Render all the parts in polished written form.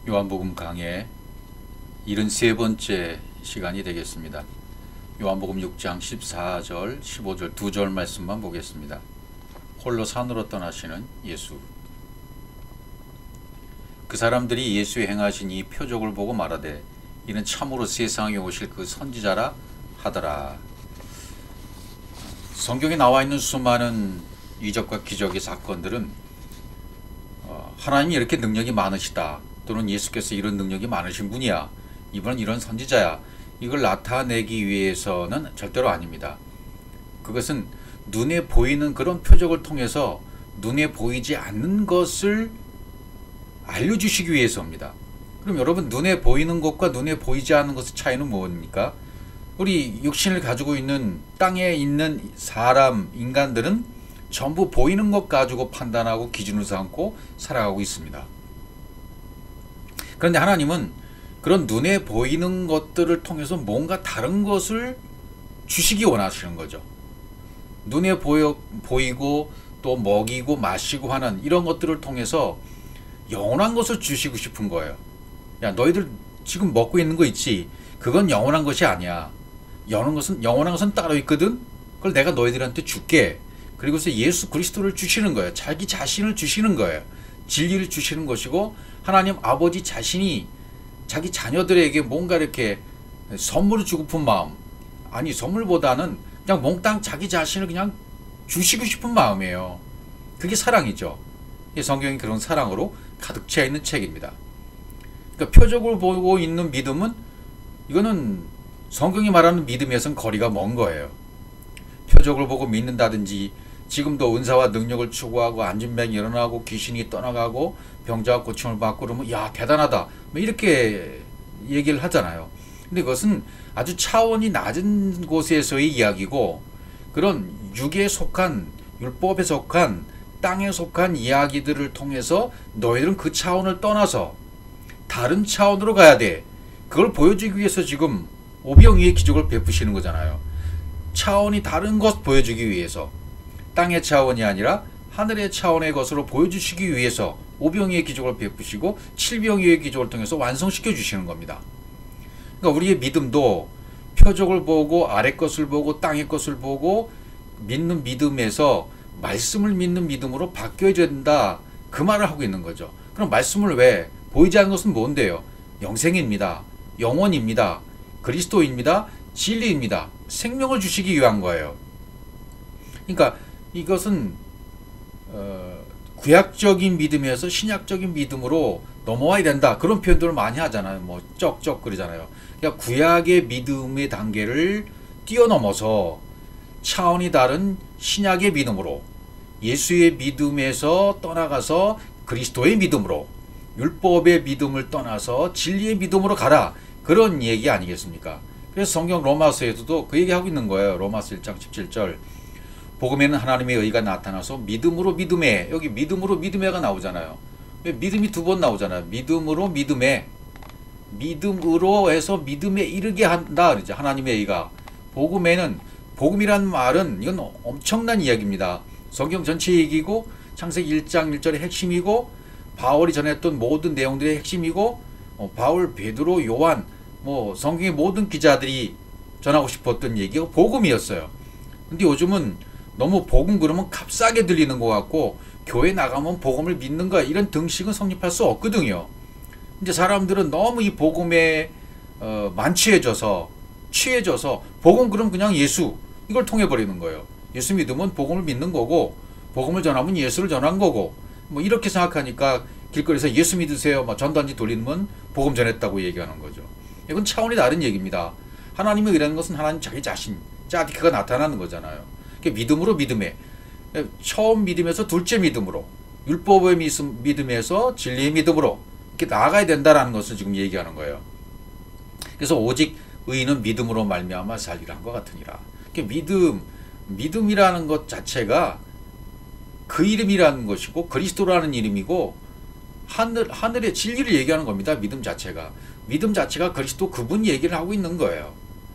요한복음 강해 73번째 시간이 되겠습니다. 요한복음 6장 14절, 15절 두 절 말씀만 보겠습니다. 홀로 산으로 떠나시는 예수. 그 사람들이 예수의 행하신 이 표적을 보고 말하되 이는 참으로 세상에 오실 그 선지자라 하더라. 성경에 나와 있는 수많은 이적과 기적의 사건들은 하나님이 이렇게 능력이 많으시다, 또는 예수께서 이런 능력이 많으신 분이야, 이분은 이런 선지자야, 이걸 나타내기 위해서는 절대로 아닙니다. 그것은 눈에 보이는 그런 표적을 통해서 눈에 보이지 않는 것을 알려주시기 위해서입니다. 그럼 여러분, 눈에 보이는 것과 눈에 보이지 않는 것의 차이는 뭡니까? 우리 육신을 가지고 있는 땅에 있는 사람, 인간들은 전부 보이는 것 가지고 판단하고 기준을 삼고 살아가고 있습니다. 그런데 하나님은 그런 눈에 보이는 것들을 통해서 뭔가 다른 것을 주시기 원하시는 거죠. 눈에 보이고 또 먹이고 마시고 하는 이런 것들을 통해서 영원한 것을 주시고 싶은 거예요. 야, 너희들 지금 먹고 있는 거 있지? 그건 영원한 것이 아니야. 영원한 것은 따로 있거든? 그걸 내가 너희들한테 줄게. 그리고서 예수 그리스도를 주시는 거예요. 자기 자신을 주시는 거예요. 진리를 주시는 것이고, 하나님 아버지 자신이 자기 자녀들에게 뭔가 이렇게 선물을 주고픈 마음, 아니 선물보다는 그냥 몽땅 자기 자신을 그냥 주시고 싶은 마음이에요. 그게 사랑이죠. 성경이 그런 사랑으로 가득 차 있는 책입니다. 그러니까 표적을 보고 있는 믿음은, 이거는 성경이 말하는 믿음에선 거리가 먼 거예요. 표적을 보고 믿는다든지, 지금도 은사와 능력을 추구하고 안진병이 일어나고 귀신이 떠나가고 병자가 고침을 받고 그러면 야, 대단하다, 뭐 이렇게 얘기를 하잖아요. 근데 그것은 아주 차원이 낮은 곳에서의 이야기고, 그런 육에 속한, 율법에 속한, 땅에 속한 이야기들을 통해서 너희들은 그 차원을 떠나서 다른 차원으로 가야 돼. 그걸 보여주기 위해서 지금 오병이의 기적을 베푸시는 거잖아요. 차원이 다른 것 보여주기 위해서, 땅의 차원이 아니라 하늘의 차원의 것으로 보여주시기 위해서 오병이의 기적을 베푸시고 칠병이의 기적을 통해서 완성시켜 주시는 겁니다. 그러니까 우리의 믿음도 표적을 보고 아래 것을 보고 땅의 것을 보고 믿는 믿음에서 말씀을 믿는 믿음으로 바뀌어야 된다, 그 말을 하고 있는 거죠. 그럼 말씀을 왜? 보이지 않는 것은 뭔데요? 영생입니다. 영원입니다. 그리스도입니다. 진리입니다. 생명을 주시기 위한 거예요. 그러니까 이것은 구약적인 믿음에서 신약적인 믿음으로 넘어와야 된다, 그런 표현들을 많이 하잖아요. 뭐 쩍쩍 그러잖아요. 그러니까 구약의 믿음의 단계를 뛰어넘어서 차원이 다른 신약의 믿음으로, 예수의 믿음에서 떠나가서 그리스도의 믿음으로, 율법의 믿음을 떠나서 진리의 믿음으로 가라, 그런 얘기 아니겠습니까? 그래서 성경 로마서에서도 그 얘기하고 있는 거예요. 로마서 1장 17절. 복음에는 하나님의 의가 나타나서 믿음으로 믿음에, 여기 믿음으로 믿음에가 나오잖아요. 왜 믿음이 두 번 나오잖아요. 믿음으로 믿음에, 믿음으로 해서 믿음에 이르게 한다 그러죠. 하나님의 의가. 복음에는, 복음이란 말은 이건 엄청난 이야기입니다. 성경 전체 얘기고, 창세기 1장 1절의 핵심이고, 바울이 전했던 모든 내용들의 핵심이고, 바울, 베드로, 요한, 뭐 성경의 모든 기자들이 전하고 싶었던 얘기가 복음이었어요. 근데 요즘은 너무 복음 그러면 값싸게 들리는 것 같고, 교회 나가면 복음을 믿는 거야, 이런 등식은 성립할 수 없거든요. 이제 사람들은 너무 이 복음에 만취해져서, 취해져서 복음 그럼 그냥 예수, 이걸 통해 버리는 거예요. 예수 믿으면 복음을 믿는 거고, 복음을 전하면 예수를 전한 거고, 뭐 이렇게 생각하니까 길거리에서 예수 믿으세요 막 전단지 돌리면 복음 전했다고 얘기하는 거죠. 이건 차원이 다른 얘기입니다. 하나님의 의라는 것은 하나님 자기 자신, 짜디크가 나타나는 거잖아요. 믿음으로 믿음에, 처음 믿음에서 둘째 믿음으로, 율법의 믿음에서 진리의 믿음으로 이렇게 나아가야 된다라는 것을 지금 얘기하는 거예요. 그래서 오직 의인은 믿음으로 말미암아 살리라 한 것 같으니라. 믿음이라는 것 자체가 그 이름이라는 것이고, 그리스도라는 이름이고, 하늘의 진리를 얘기하는 겁니다. 믿음 자체가 그리스도 그분 얘기를 하고 있는 거예요.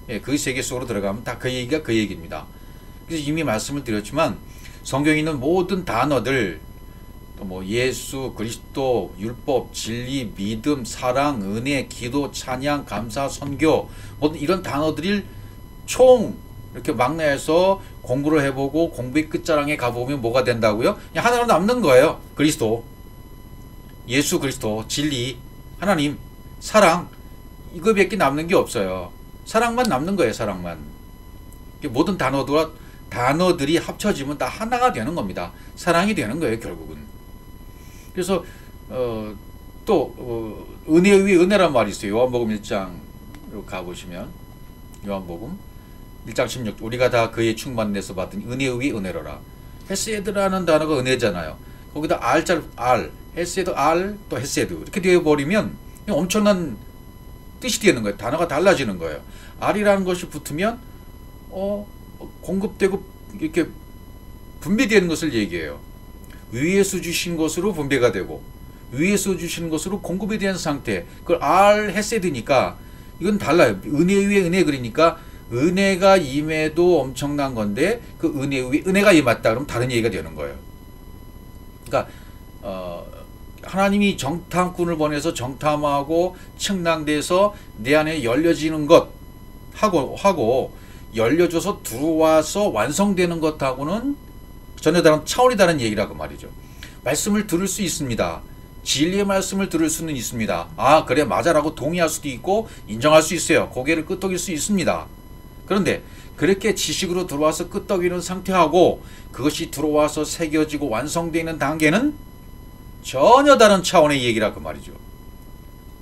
예, 그 세계 속으로 들어가면 다 그 얘기가 그 얘기입니다. 그래서 이미 말씀을 드렸지만 성경에 있는 모든 단어들, 또 뭐 예수, 그리스도, 율법, 진리, 믿음, 사랑, 은혜, 기도, 찬양, 감사, 선교, 뭐 이런 단어들을 총 이렇게 막내해서 공부를 해보고 공부의 끝자락에 가보면 뭐가 된다고요? 그냥 하나로 남는 거예요. 그리스도, 예수 그리스도, 진리, 하나님, 사랑, 이거밖에 남는 게 없어요. 사랑만 남는 거예요. 사랑만. 모든 단어들이 합쳐지면 다 하나가 되는 겁니다. 사랑이 되는 거예요. 결국은. 그래서 은혜 위에 은혜란 말이 있어요. 요한복음 1장으로 가보시면 요한복음 1장 16, 우리가 다 그의 충만에서 받은 은혜 위에 은혜로라. 헤세드라는 단어가 은혜잖아요. 거기다 R, 헤세드 R, 또 헤세드 이렇게 되어버리면 엄청난 뜻이 되는 거예요. 단어가 달라지는 거예요. R이라는 것이 붙으면 공급되고 이렇게 분배되는 것을 얘기해요. 위에서 주신 것으로 분배가 되고 위에서 주신 것으로 공급이 된 상태. 그걸 R 헤세드니까 이건 달라요. 은혜 위에 은혜 그러니까 은혜가 임해도 엄청난 건데 그 은혜 위에 은혜가 임했다 그러면 다른 얘기가 되는 거예요. 그러니까 하나님이 정탐꾼을 보내서 정탐하고 측량돼서 내 안에 열려지는 것 하고 열려져서 들어와서 완성되는 것하고는 전혀 다른 차원이 다른 얘기라고 말이죠. 말씀을 들을 수 있습니다. 진리의 말씀을 들을 수는 있습니다. 아 그래 맞아라고 동의할 수도 있고 인정할 수 있어요. 고개를 끄덕일 수 있습니다. 그런데 그렇게 지식으로 들어와서 끄덕이는 상태하고 그것이 들어와서 새겨지고 완성되는 단계는 전혀 다른 차원의 얘기라고 말이죠.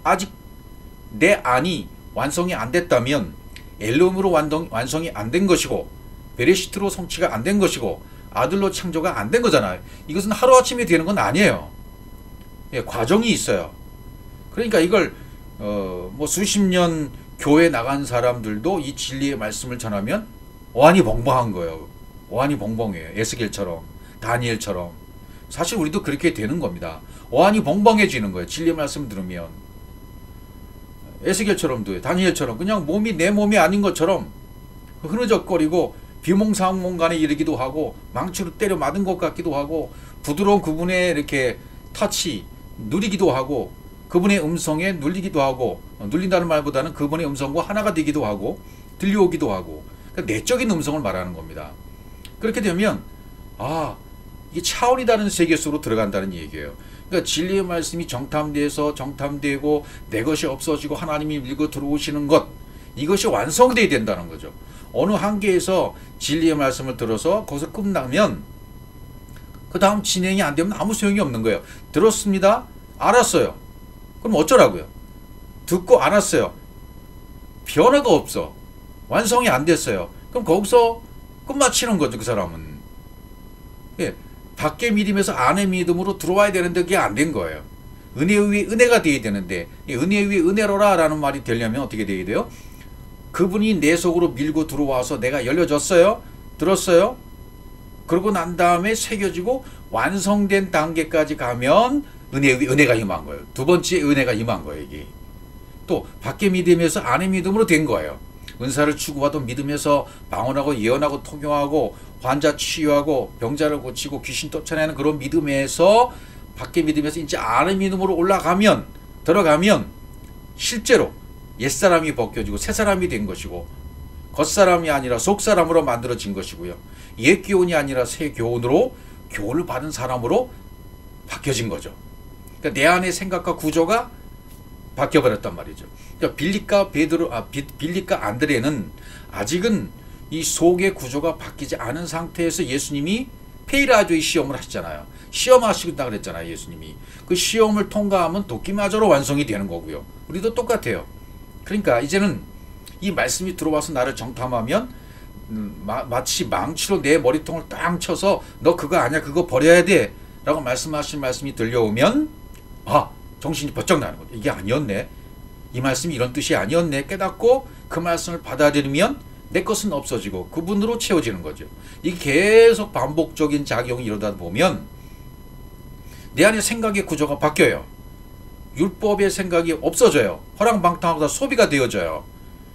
아직 내 안이 완성이 안 됐다면 엘롬으로 완성이 안 된 것이고 베레시트로 성취가 안 된 것이고 아들로 창조가 안 된 거잖아요. 이것은 하루아침에 되는 건 아니에요. 예, 과정이 있어요. 그러니까 이걸 뭐 수십 년 교회 나간 사람들도 이 진리의 말씀을 전하면 어안이 벙벙한 거예요. 어안이 벙벙해요. 에스겔처럼 다니엘처럼. 사실 우리도 그렇게 되는 겁니다. 어안이 벙벙해지는 거예요. 진리의 말씀 들으면. 에스겔처럼도 다니엘처럼 그냥 몸이 내 몸이 아닌 것처럼 흐느적거리고 비몽사몽간에 이르기도 하고 망치로 때려 맞은 것 같기도 하고 부드러운 그분의 이렇게 터치 누리기도 하고 그분의 음성에 눌리기도 하고 눌린다는 말보다는 그분의 음성과 하나가 되기도 하고 들려오기도 하고 그러니까 내적인 음성을 말하는 겁니다. 그렇게 되면 이게 차원이 다른 세계 속으로 들어간다는 얘기예요. 그러니까 진리의 말씀이 정탐되고 내 것이 없어지고 하나님이 밀고 들어오시는 것 이것이 완성되어야 된다는 거죠. 어느 한계에서 진리의 말씀을 들어서 거기서 끝나면 그 다음 진행이 안 되면 아무 소용이 없는 거예요. 들었습니다. 알았어요. 그럼 어쩌라고요? 듣고 알았어요. 변화가 없어. 완성이 안 됐어요. 그럼 거기서 끝마치는 거죠. 그 사람은. 예, 밖의 믿음에서 안의 믿음으로 들어와야 되는데 그게 안 된 거예요. 은혜 위에 은혜가 되어야 되는데 은혜 위에 은혜로라 라는 말이 되려면 어떻게 되어야 돼요? 그분이 내 속으로 밀고 들어와서 내가 열려졌어요. 들었어요. 그러고 난 다음에 새겨지고 완성된 단계까지 가면 은혜 위에 은혜가 임한 거예요. 두 번째 은혜가 임한 거예요. 이게. 또 밖의 믿음에서 안의 믿음으로 된 거예요. 은사를 추구하던 믿음에서 방언하고 예언하고 통용하고 환자 치유하고 병자를 고치고 귀신 쫓아내는 그런 믿음에서 밖의 믿음에서 이제 안의 믿음으로 들어가면 실제로 옛사람이 벗겨지고 새사람이 된 것이고 겉사람이 아니라 속사람으로 만들어진 것이고요. 옛 교훈이 아니라 새 교훈으로 교훈을 받은 사람으로 바뀌어진 거죠. 그러니까 내 안의 생각과 구조가 바뀌어버렸단 말이죠. 그러니까 빌립과 안드레는 아직은 이 속의 구조가 바뀌지 않은 상태에서 예수님이 페이라조의 시험을 하시잖아요. 시험하시겠다 그랬잖아요. 예수님이. 그 시험을 통과하면 도끼마저로 완성이 되는 거고요. 우리도 똑같아요. 그러니까 이제는 이 말씀이 들어와서 나를 정탐하면 마치 망치로 내 머리통을 딱 쳐서 너 그거 아니야 그거 버려야 돼 라고 말씀하신 말씀이 들려오면 정신이 번쩍 나는 거죠. 이게 아니었네. 이 말씀이 이런 뜻이 아니었네 깨닫고 그 말씀을 받아들이면 내 것은 없어지고 그분으로 채워지는 거죠. 이게 계속 반복적인 작용이 이러다 보면 내 안에 생각의 구조가 바뀌어요. 율법의 생각이 없어져요. 허랑방탕하고 다 소비가 되어져요.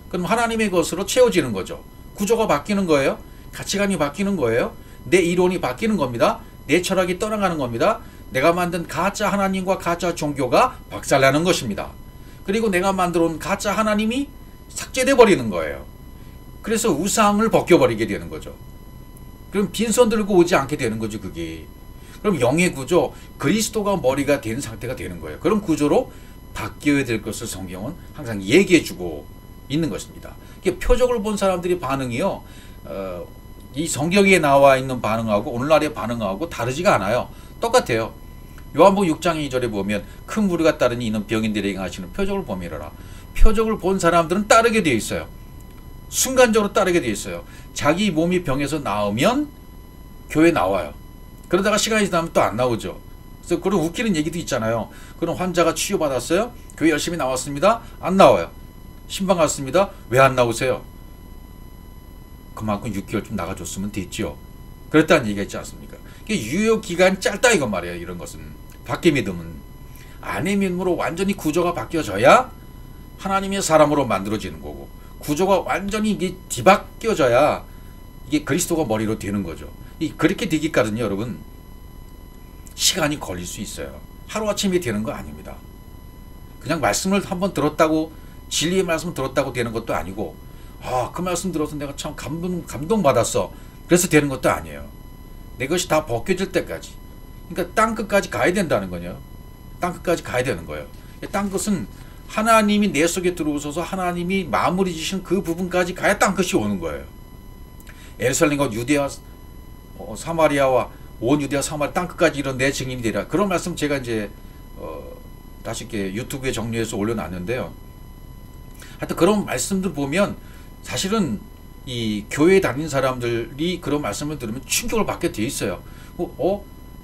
그럼 하나님의 것으로 채워지는 거죠. 구조가 바뀌는 거예요. 가치관이 바뀌는 거예요. 내 이론이 바뀌는 겁니다. 내 철학이 떠나가는 겁니다. 내가 만든 가짜 하나님과 가짜 종교가 박살나는 것입니다. 그리고 내가 만들어 온 가짜 하나님이 삭제돼 버리는 거예요. 그래서 우상을 벗겨버리게 되는 거죠. 그럼 빈손 들고 오지 않게 되는 거죠, 그게. 그럼 영의 구조, 그리스도가 머리가 된 상태가 되는 거예요. 그런 구조로 바뀌어야 될 것을 성경은 항상 얘기해주고 있는 것입니다. 표적을 본 사람들의 반응이요, 이 성경에 나와 있는 반응하고 오늘날의 반응하고 다르지가 않아요. 똑같아요. 요한복음 6장 2절에 보면 큰 무리가 따르니 이는 병인들에게 하시는 표적을 보미라. 표적을 본 사람들은 따르게 되어 있어요. 순간적으로 따르게 되어 있어요. 자기 몸이 병에서 나으면 교회 나와요. 그러다가 시간이 지나면 또 안 나오죠. 그래서 그런 웃기는 얘기도 있잖아요. 그런 환자가 치유받았어요. 교회 열심히 나왔습니다. 안 나와요. 신방 갔습니다. 왜 안 나오세요? 그만큼 6개월 좀 나가줬으면 됐죠. 그랬다는 얘기가 있지 않습니까? 유효기간이 짧다 이건 말이에요. 이런 것은. 밖의 믿음은. 안의 믿음으로 완전히 구조가 바뀌어져야 하나님의 사람으로 만들어지는 거고, 구조가 완전히 이게 뒤바뀌어져야 이게 그리스도가 머리로 되는 거죠. 그렇게 되기까지는 여러분 시간이 걸릴 수 있어요. 하루아침에 되는 거 아닙니다. 그냥 말씀을 한번 들었다고, 진리의 말씀을 들었다고 되는 것도 아니고, 그 말씀 들어서 내가 참 감동받았어, 그래서 되는 것도 아니에요. 내 것이 다 벗겨질 때까지. 그러니까 땅끝까지 가야 된다는 거냐. 땅끝까지 가야 되는 거예요. 땅끝은 하나님이 내 속에 들어오셔서 하나님이 마무리 지신 그 부분까지 가야 땅끝이 오는 거예요. 예루살렘과 유대와 사마리아와 온 유대와 사마리아 땅끝까지 이런 내 증인이 되리라. 그런 말씀 제가 이제 다시 이렇게 유튜브에 정리해서 올려놨는데요. 하여튼 그런 말씀들 보면 사실은 이 교회에 다니는 사람들이 그런 말씀을 들으면 충격을 받게 돼 있어요.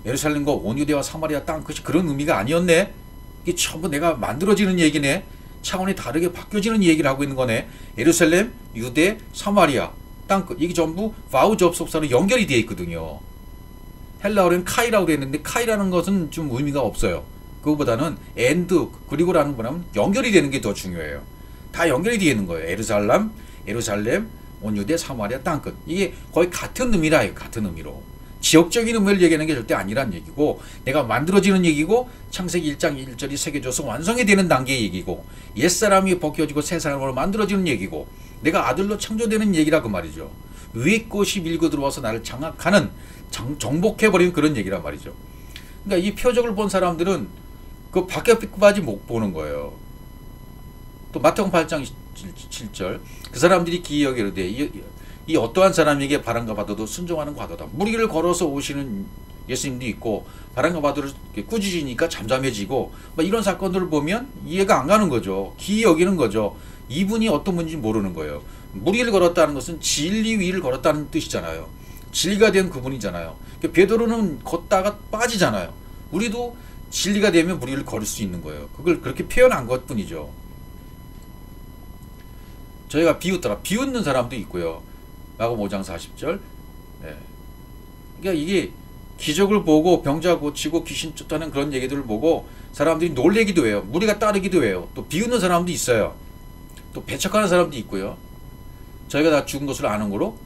예루살렘과 온 유대와 사마리아 땅끝이 그런 의미가 아니었네. 이게 전부 내가 만들어지는 얘기네. 차원이 다르게 바뀌어지는 얘기를 하고 있는 거네. 예루살렘, 유대, 사마리아 땅끝, 이게 전부 바우 접속사로 연결이 되어 있거든요. 헬라어로는 카이라고 되어 있는데 카이라는 것은 좀 의미가 없어요. 그거보다는 엔드 그리고라는 거는 연결이 되는 게 더 중요해요. 다 연결이 되어 있는 거예요. 예루살렘, 온 유대, 사마리아 땅끝, 이게 거의 같은 의미라요. 같은 의미로. 지역적인 의미를 얘기하는 게 절대 아니란 얘기고, 내가 만들어지는 얘기고, 창세기 1장 1절이 새겨져서 완성이 되는 단계의 얘기고, 옛사람이 벗겨지고 새 사람으로 만들어지는 얘기고, 내가 아들로 창조되는 얘기라 그 말이죠. 위의 꽃이 밀고 들어와서 나를 장악하는, 정복해버리는 그런 얘기란 말이죠. 그러니까 이 표적을 본 사람들은 그 밖에까지 못 보는 거예요. 또 마태복음 8장 7절, 그 사람들이 기이하게 이르되 이 어떠한 사람에게 바람과 바다도 순종하는 과도다. 무리를 걸어서 오시는 예수님도 있고, 바람과 바다를 꾸짖으니까 잠잠해지고, 이런 사건들을 보면 이해가 안 가는 거죠. 기이 여기는 거죠. 이분이 어떤 분인지 모르는 거예요. 무리를 걸었다는 것은 진리 위를 걸었다는 뜻이잖아요. 진리가 된 그분이잖아요. 베드로는 걷다가 빠지잖아요. 우리도 진리가 되면 무리를 걸을 수 있는 거예요. 그걸 그렇게 표현한 것뿐이죠. 저희가 비웃더라. 비웃는 사람도 있고요. 마가복음 5장 40절. 그러니까 이게 기적을 보고 병자 고치고 귀신 쫓아내는 그런 얘기들을 보고 사람들이 놀래기도 해요. 무리가 따르기도 해요. 또 비웃는 사람도 있어요. 또 배척하는 사람도 있고요. 저희가 다 죽은 것을 아는 거로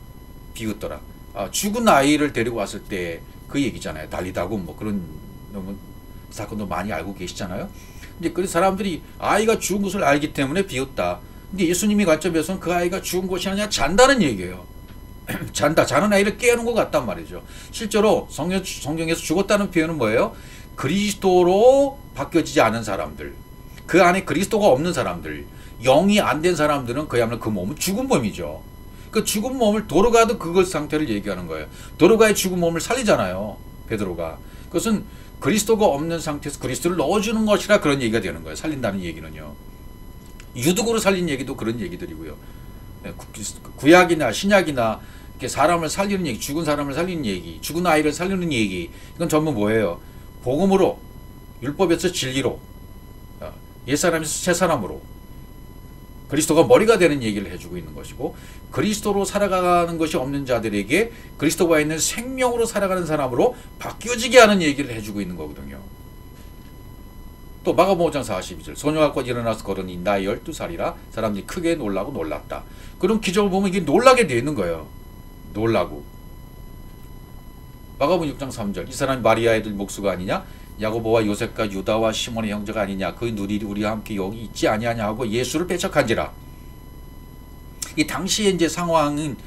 비웃더라. 죽은 아이를 데리고 왔을 때 그 얘기잖아요. 달리다고 뭐 그런 사건도 많이 알고 계시잖아요. 근데 그 사람들이 아이가 죽은 것을 알기 때문에 비웃다. 근데 예수님의 관점에서는 그 아이가 죽은 것이 아니라 잔다는 얘기예요. 자는 아이를 깨우는 것 같단 말이죠. 실제로 성경에서 죽었다는 표현은 뭐예요? 그리스도로 바뀌어지지 않은 사람들, 그 안에 그리스도가 없는 사람들, 영이 안 된 사람들은 그야말로 그 몸은 죽은 몸이죠. 그 죽은 몸을 도로가도 그걸 상태를 얘기하는 거예요. 도로가의 죽은 몸을 살리잖아요, 베드로가. 그것은 그리스도가 없는 상태에서 그리스도를 넣어주는 것이라 그런 얘기가 되는 거예요. 살린다는 얘기는요. 유독으로 살린 얘기도 그런 얘기들이고요. 구약이나 신약이나 이렇게 사람을 살리는 얘기, 죽은 사람을 살리는 얘기, 죽은 아이를 살리는 얘기, 이건 전부 뭐예요? 복음으로, 율법에서 진리로, 옛사람에서 새사람으로 그리스도가 머리가 되는 얘기를 해주고 있는 것이고, 그리스도로 살아가는 것이 없는 자들에게 그리스도가 있는 생명으로 살아가는 사람으로 바뀌어지게 하는 얘기를 해주고 있는 거거든요. 또 마가복음 5장 42절, 소녀가 곧 일어나서 걸으니 나이 12살이라 사람들이 크게 놀라고 놀랐다. 그런 기적을 보면 이게 놀라게 되어 있는 거예요. 놀라고. 마가복음 6장 3절, 이 사람이 마리아의 들 목수가 아니냐? 야고보와 요셉과 유다와 시몬의 형제가 아니냐 그 누이 우리와 함께 여기 있지 아니하냐 하고 예수를 배척한지라. 이 당시에 이제 상황은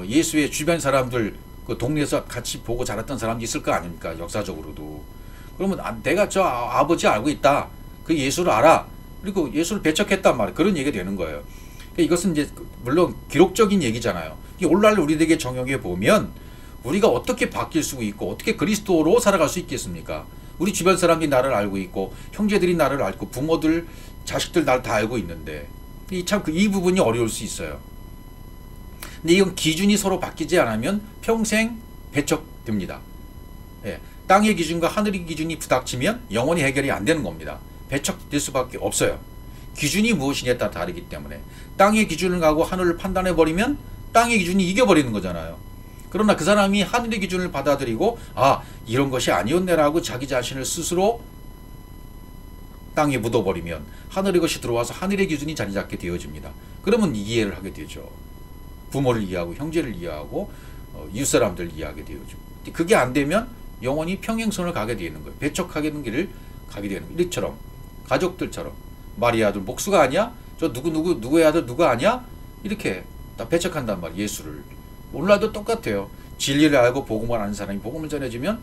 예수의 주변 사람들 그 동네에서 같이 보고 자랐던 사람도 있을 거 아닙니까? 역사적으로도. 그러면 내가 저 아버지 알고 있다. 그 예수를 알아. 그리고 예수를 배척했단 말이에요. 그런 얘기가 되는 거예요. 이것은 이제 물론 기록적인 얘기잖아요. 오늘날 우리에게 적용해 보면 우리가 어떻게 바뀔 수 있고 어떻게 그리스도로 살아갈 수 있겠습니까? 우리 주변 사람들이 나를 알고 있고 형제들이 나를 알고 부모들, 자식들 나를 다 알고 있는데 이 부분이 어려울 수 있어요. 근데 이건 기준이 서로 바뀌지 않으면 평생 배척됩니다. 예, 땅의 기준과 하늘의 기준이 부닥치면 영원히 해결이 안 되는 겁니다. 배척될 수밖에 없어요. 기준이 무엇이냐에 따라 다르기 때문에 땅의 기준을 가고 하늘을 판단해 버리면 땅의 기준이 이겨버리는 거잖아요. 그러나 그 사람이 하늘의 기준을 받아들이고 이런 것이 아니었네라고 자기 자신을 스스로 땅에 묻어버리면 하늘의 것이 들어와서 하늘의 기준이 자리 잡게 되어집니다. 그러면 이해를 하게 되죠. 부모를 이해하고 형제를 이해하고 이웃사람들을 이해하게 되어죠. 그게 안 되면 영원히 평행선을 가게 되는 거예요. 배척하게 되는 길을 가게 되는 거예요. 이처럼 가족들처럼 마리의 아들 목수가 아니야? 저 누구의 아들 누가 아니야? 이렇게 다 배척한단 말이에요. 예수를. 오늘날도 똑같아요. 진리를 알고 복음을 아는 사람이 복음을 전해주면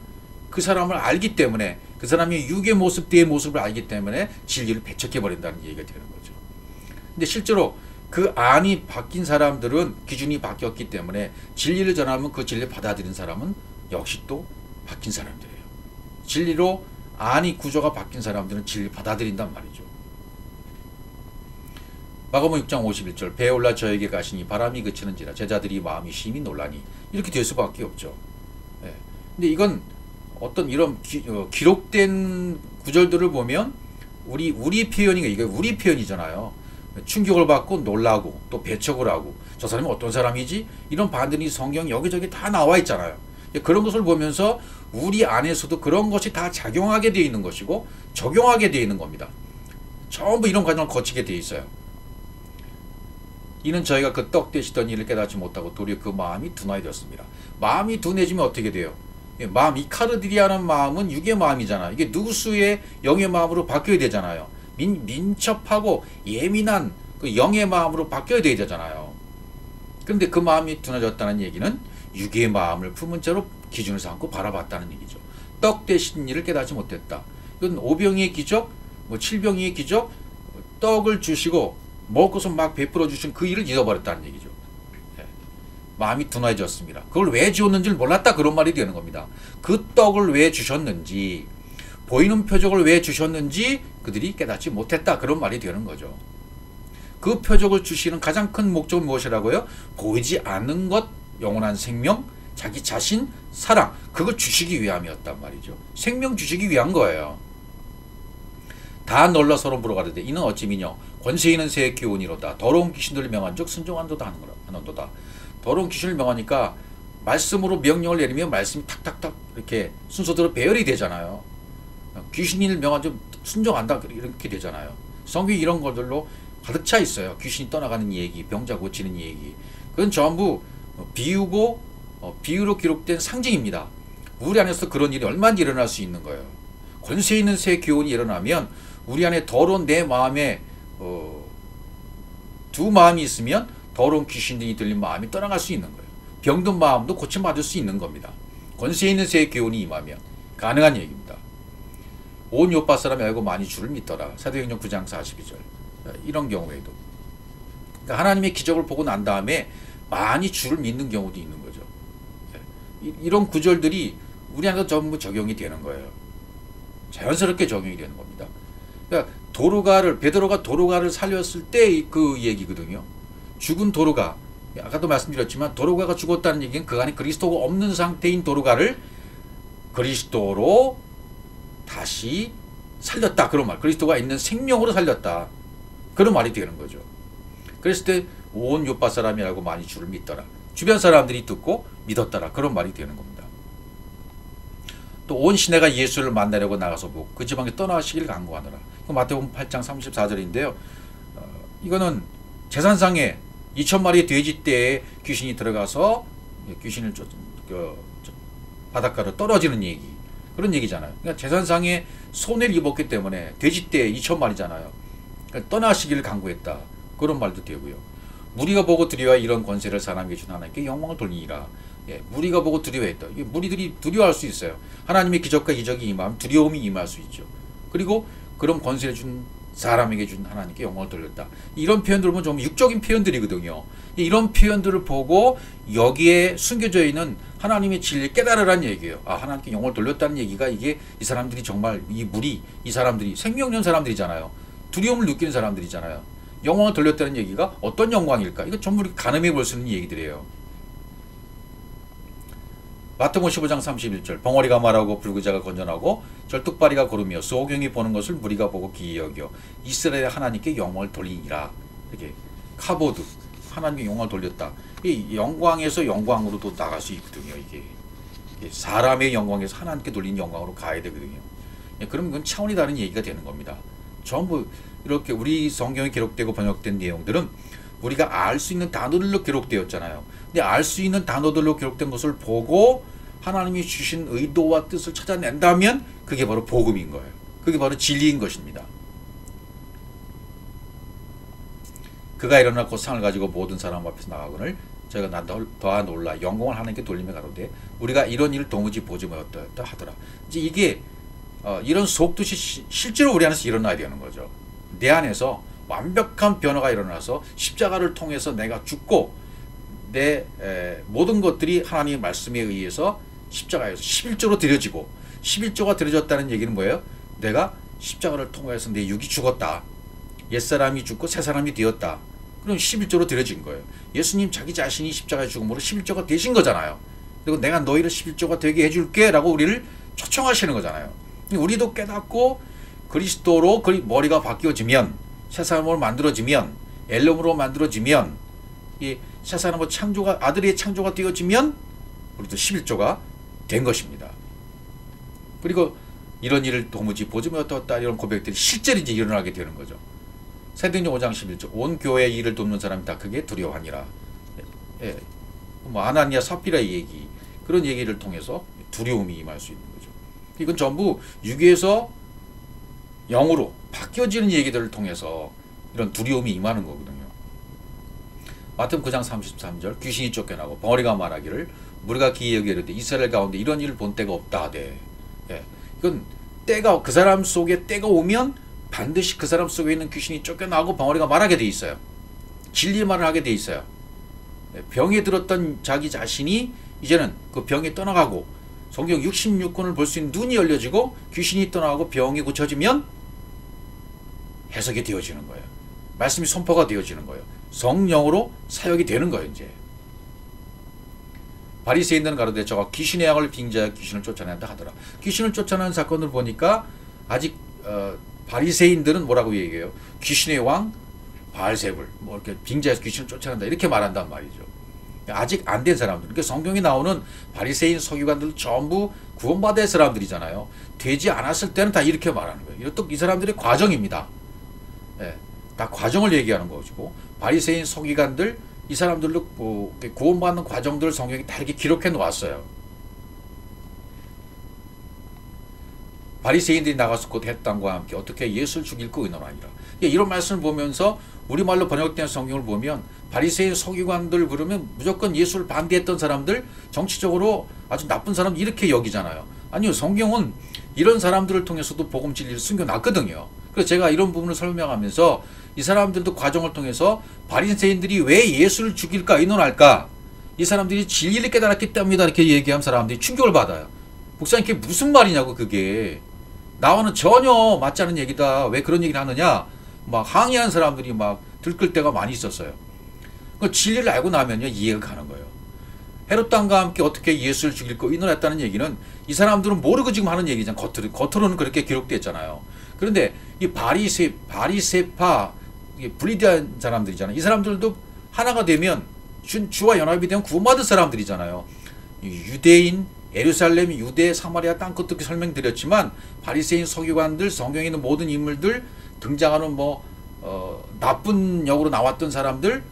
그 사람을 알기 때문에 그 사람이 육의 모습, 대의 모습을 알기 때문에 진리를 배척해버린다는 얘기가 되는 거죠. 근데 실제로 그 안이 바뀐 사람들은 기준이 바뀌었기 때문에 진리를 전하면 그 진리를 받아들인 사람은 역시 또 바뀐 사람들이에요. 진리로 안이 구조가 바뀐 사람들은 진리를 받아들인단 말이죠. 마가복음 6장 51절 배에 올라 저에게 가시니 바람이 그치는지라 제자들이 마음이 심히 놀라니 이렇게 될 수밖에 없죠. 네. 근데 이건 어떤 이런 기록된 구절들을 보면 우리 표현이가 이게 우리 표현이잖아요. 충격을 받고 놀라고 또 배척을 하고 저 사람이 어떤 사람이지? 이런 반들이 성경 여기저기 다 나와 있잖아요. 그런 것을 보면서 우리 안에서도 그런 것이 다 작용하게 되어 있는 것이고 적용하게 되어 있는 겁니다. 전부 이런 과정을 거치게 되어 있어요. 이는 저희가 그 떡 되시던 일을 깨닫지 못하고 도리어 그 마음이 둔해졌습니다. 마음이 둔해지면 어떻게 돼요? 마음, 이 카르디리아는 마음은 육의 마음이잖아요. 이게 누구수의 영의 마음으로 바뀌어야 되잖아요. 민첩하고 예민한 그 영의 마음으로 바뀌어야 되잖아요. 그런데 그 마음이 둔해졌다는 얘기는 육의 마음을 품은 채로 기준을 삼고 바라봤다는 얘기죠. 떡 되신 일을 깨닫지 못했다. 이건 오병이의 기적, 칠병이의 기적, 떡을 주시고 먹을 것을 막 베풀어 주신 그 일을 잊어버렸다는 얘기죠. 네. 마음이 둔해졌습니다. 그걸 왜 주었는지를 몰랐다 그런 말이 되는 겁니다. 그 떡을 왜 주셨는지 보이는 표적을 왜 주셨는지 그들이 깨닫지 못했다 그런 말이 되는 거죠. 그 표적을 주시는 가장 큰 목적은 무엇이라고요? 보이지 않는 것, 영원한 생명, 자기 자신, 사랑 그걸 주시기 위함이었단 말이죠. 생명 주시기 위한 거예요. 다 널러 서로 물어가르되 이는 어찌 미뇨 권세 있는 새의 기운이로다. 더러운 귀신들을 명한 적 순종한도다 하는도다. 더러운 귀신을 명하니까 말씀으로 명령을 내리면 말씀이 탁탁탁 이렇게 순서대로 배열이 되잖아요. 귀신을 명한 적 순종한다 이렇게 되잖아요. 성경이 이런 것들로 가득 차 있어요. 귀신이 떠나가는 얘기, 병자 고치는 얘기. 그건 전부 비유고 비유로 기록된 상징입니다. 우리 안에서 그런 일이 얼마나 일어날 수 있는 거예요. 권세 있는 새 기운이 일어나면 우리 안에 더러운 내 마음에 두 마음이 있으면 더러운 귀신들이 들린 마음이 떠나갈 수 있는 거예요. 병든 마음도 고침받을 수 있는 겁니다. 권세 있는 새 기운이 임하면 가능한 얘기입니다. 온 요파 사람이 알고 많이 주를 믿더라. 사도행전 9장 42절. 이런 경우에도 그러니까 하나님의 기적을 보고 난 다음에 많이 주를 믿는 경우도 있는 거죠. 이런 구절들이 우리 안에서 전부 적용이 되는 거예요. 자연스럽게 적용이 되는 겁니다. 그러니까 베드로가 도로가를 살렸을 때 그 얘기거든요. 죽은 도로가, 아까도 말씀드렸지만 도로가가 죽었다는 얘기는 그 안에 그리스도가 없는 상태인 도로가를 그리스도로 다시 살렸다 그런 말. 그리스도가 있는 생명으로 살렸다 그런 말이 되는 거죠. 그랬을 때 온 요파 사람이 알고 많이 주를 믿더라. 주변 사람들이 듣고 믿었더라 그런 말이 되는 겁니다. 또 온 시내가 예수를 만나려고 나가서 보고 그 지방에 떠나시길 간구하느라. 마태복음 8장 34절인데요. 이거는 제사상에 2,000마리의 돼지떼에 귀신이 들어가서 귀신을 바닷가로 떨어지는 얘기. 그런 얘기잖아요. 그러니까 재산상의 손해를 입었기 때문에 돼지떼 2,000마리잖아요. 그러니까 떠나시기를 강구했다. 그런 말도 되고요. 무리가 보고 두려워 이런 권세를 사람에게 준 하나님께 영광을 돌리니라. 예, 무리가 보고 두려워했다. 무리들이 두려워할 수 있어요. 하나님의 기적과 이적이 임하면 두려움이 임할 수 있죠. 그리고 그런 권세를 준 사람에게 준 하나님께 영광을 돌렸다. 이런 표현들 보면 좀 육적인 표현들이거든요. 이런 표현들을 보고 여기에 숨겨져 있는 하나님의 진리를 깨달으라는 얘기예요. 아, 하나님께 영광을 돌렸다는 얘기가 이게 이 사람들이 정말 이 무리, 이 사람들이 생명력 사람들이잖아요. 두려움을 느끼는 사람들이잖아요. 영광을 돌렸다는 얘기가 어떤 영광일까? 이거 전부 가늠해 볼 수 있는 얘기들이에요. 마태복음 15장 31절 벙어리가 말하고 불구자가 건전하고 절뚝발이가 걸으며 소경이 보는 것을 무리가 보고 기이 여겨 이스라엘의 하나님께 영광을 돌리니라. 이렇게 카보드 하나님께 영광을 돌렸다. 이 영광에서 영광으로도 나갈 수 있거든요. 이게 사람의 영광에서 하나님께 돌린 영광으로 가야 되거든요. 그럼 그건 차원이 다른 얘기가 되는 겁니다. 전부 이렇게 우리 성경에 기록되고 번역된 내용들은 우리가 알 수 있는 단어들로 기록되었잖아요. 근데 알 수 있는 단어들로 기록된 것을 보고 하나님이 주신 의도와 뜻을 찾아낸다면 그게 바로 복음인 거예요. 그게 바로 진리인 것입니다. 그가 일어나 곧 상을 가지고 모든 사람 앞에서 나가거늘 저희가 난 더하 놀라 영광을 하나님께 돌리며 가로되 우리가 이런 일을 도무지 보지 못하였다 하더라. 이제 이게 이런 속뜻이 실제로 우리 안에서 일어나야 되는 거죠. 내 안에서 완벽한 변화가 일어나서 십자가를 통해서 내가 죽고 내 모든 것들이 하나님의 말씀에 의해서 십자가에서 11조로 드려지고 11조가 드려졌다는 얘기는 뭐예요? 내가 십자가를 통해서 내 육이 죽었다. 옛사람이 죽고 새사람이 되었다. 그럼 11조로 드려진 거예요. 예수님 자기 자신이 십자가에 죽음으로 11조가 되신 거잖아요. 그리고 내가 너희를 11조가 되게 해줄게 라고 우리를 초청하시는 거잖아요. 우리도 깨닫고 그리스도로 머리가 바뀌어지면 새사람으로 만들어지면 엘롬으로 만들어지면 이 새사람으로 창조가 아들의 창조가 되어지면 우리도 11조가 된 것입니다. 그리고 이런 일을 도무지 보지 못했다 이런 고백들이 실제로 이제 일어나게 되는 거죠. 사도행전 5장 11절 온 교회의 일을 돕는 사람이 다 그게 두려워하니라. 예. 뭐 아나니아 삽비라의 얘기 그런 얘기를 통해서 두려움이 임할 수 있는 거죠. 이건 전부 육에서 영으로 바뀌어지는 얘기들을 통해서 이런 두려움이 임하는 거거든요. 마태복음 9장 33절 귀신이 쫓겨나고 벙어리가 말하기를 무리가 기이 여겨 이르되 이스라엘 가운데 이런 일을 본 때가 없다 하되. 예. 이건 때가 그 사람 속에 때가 오면 반드시 그 사람 속에 있는 귀신이 쫓겨나고 벙어리가 말하게 돼 있어요. 진리의 말을 하게 돼 있어요. 병에 들었던 자기 자신이 이제는 그 병에 떠나가고 성경 66권을 볼 수 있는 눈이 열려지고 귀신이 떠나가고 병이 고쳐지면 해석이 되어지는 거예요. 말씀이 선포가 되어지는 거예요. 성령으로 사역이 되는 거예요. 이제 바리새인들은 가로되 저가 귀신의 양을 빙자하여 귀신을 쫓아낸다 하더라. 귀신을 쫓아내는 사건을 보니까 아직 바리새인들은 뭐라고 얘기해요? 귀신의 왕 바알세불 뭐 이렇게 빙자해서 귀신을 쫓아낸다 이렇게 말한단 말이죠. 아직 안 된 사람들. 그러니까 성경에 나오는 바리새인 서기관들 전부 구원받은 사람들이잖아요. 되지 않았을 때는 다 이렇게 말하는 거예요. 이것도 이 사람들의 과정입니다. 예, 다 과정을 얘기하는 것이고 바리새인 서기관들 이 사람들도 구원받는 과정들을 성경에 다 이렇게 기록해 놓았어요. 바리새인들이 나가서 곧 햇당과 함께 어떻게 예수를 죽일까 의논하니라. 이런 말씀을 보면서 우리말로 번역된 성경을 보면 바리새인 서기관들 그러면 무조건 예수를 반대했던 사람들, 정치적으로 아주 나쁜 사람 이렇게 여기잖아요. 아니요, 성경은 이런 사람들을 통해서도 복음 진리를 숨겨놨거든요. 그래서 제가 이런 부분을 설명하면서 이 사람들도 과정을 통해서 바리새인들이 왜 예수를 죽일까 의논할까, 이 사람들이 진리를 깨달았기 때문이다 이렇게 얘기하면 사람들이 충격을 받아요. 목사님 그게 무슨 말이냐고, 그게 나와는 전혀 맞지 않는 얘기다, 왜 그런 얘기를 하느냐 막 항의한 사람들이 막 들끓 때가 많이 있었어요. 그 진리를 알고 나면요 이해가 가는 거예요. 헤롯 왕과 함께 어떻게 예수를 죽일 거 의논했다는 얘기는 이 사람들은 모르고 지금 하는 얘기잖아요. 겉으로는 그렇게 기록됐잖아요. 그런데 이 바리새파 분리된 사람들이잖아요. 이 사람들도 하나가 되면 주와 연합이 되면 구원받은 사람들이잖아요. 유대인, 예루살렘, 유대, 사마리아 땅끝 설명드렸지만 바리새인 서기관들, 성경에 있는 모든 인물들 등장하는 나쁜 역으로 나왔던 사람들,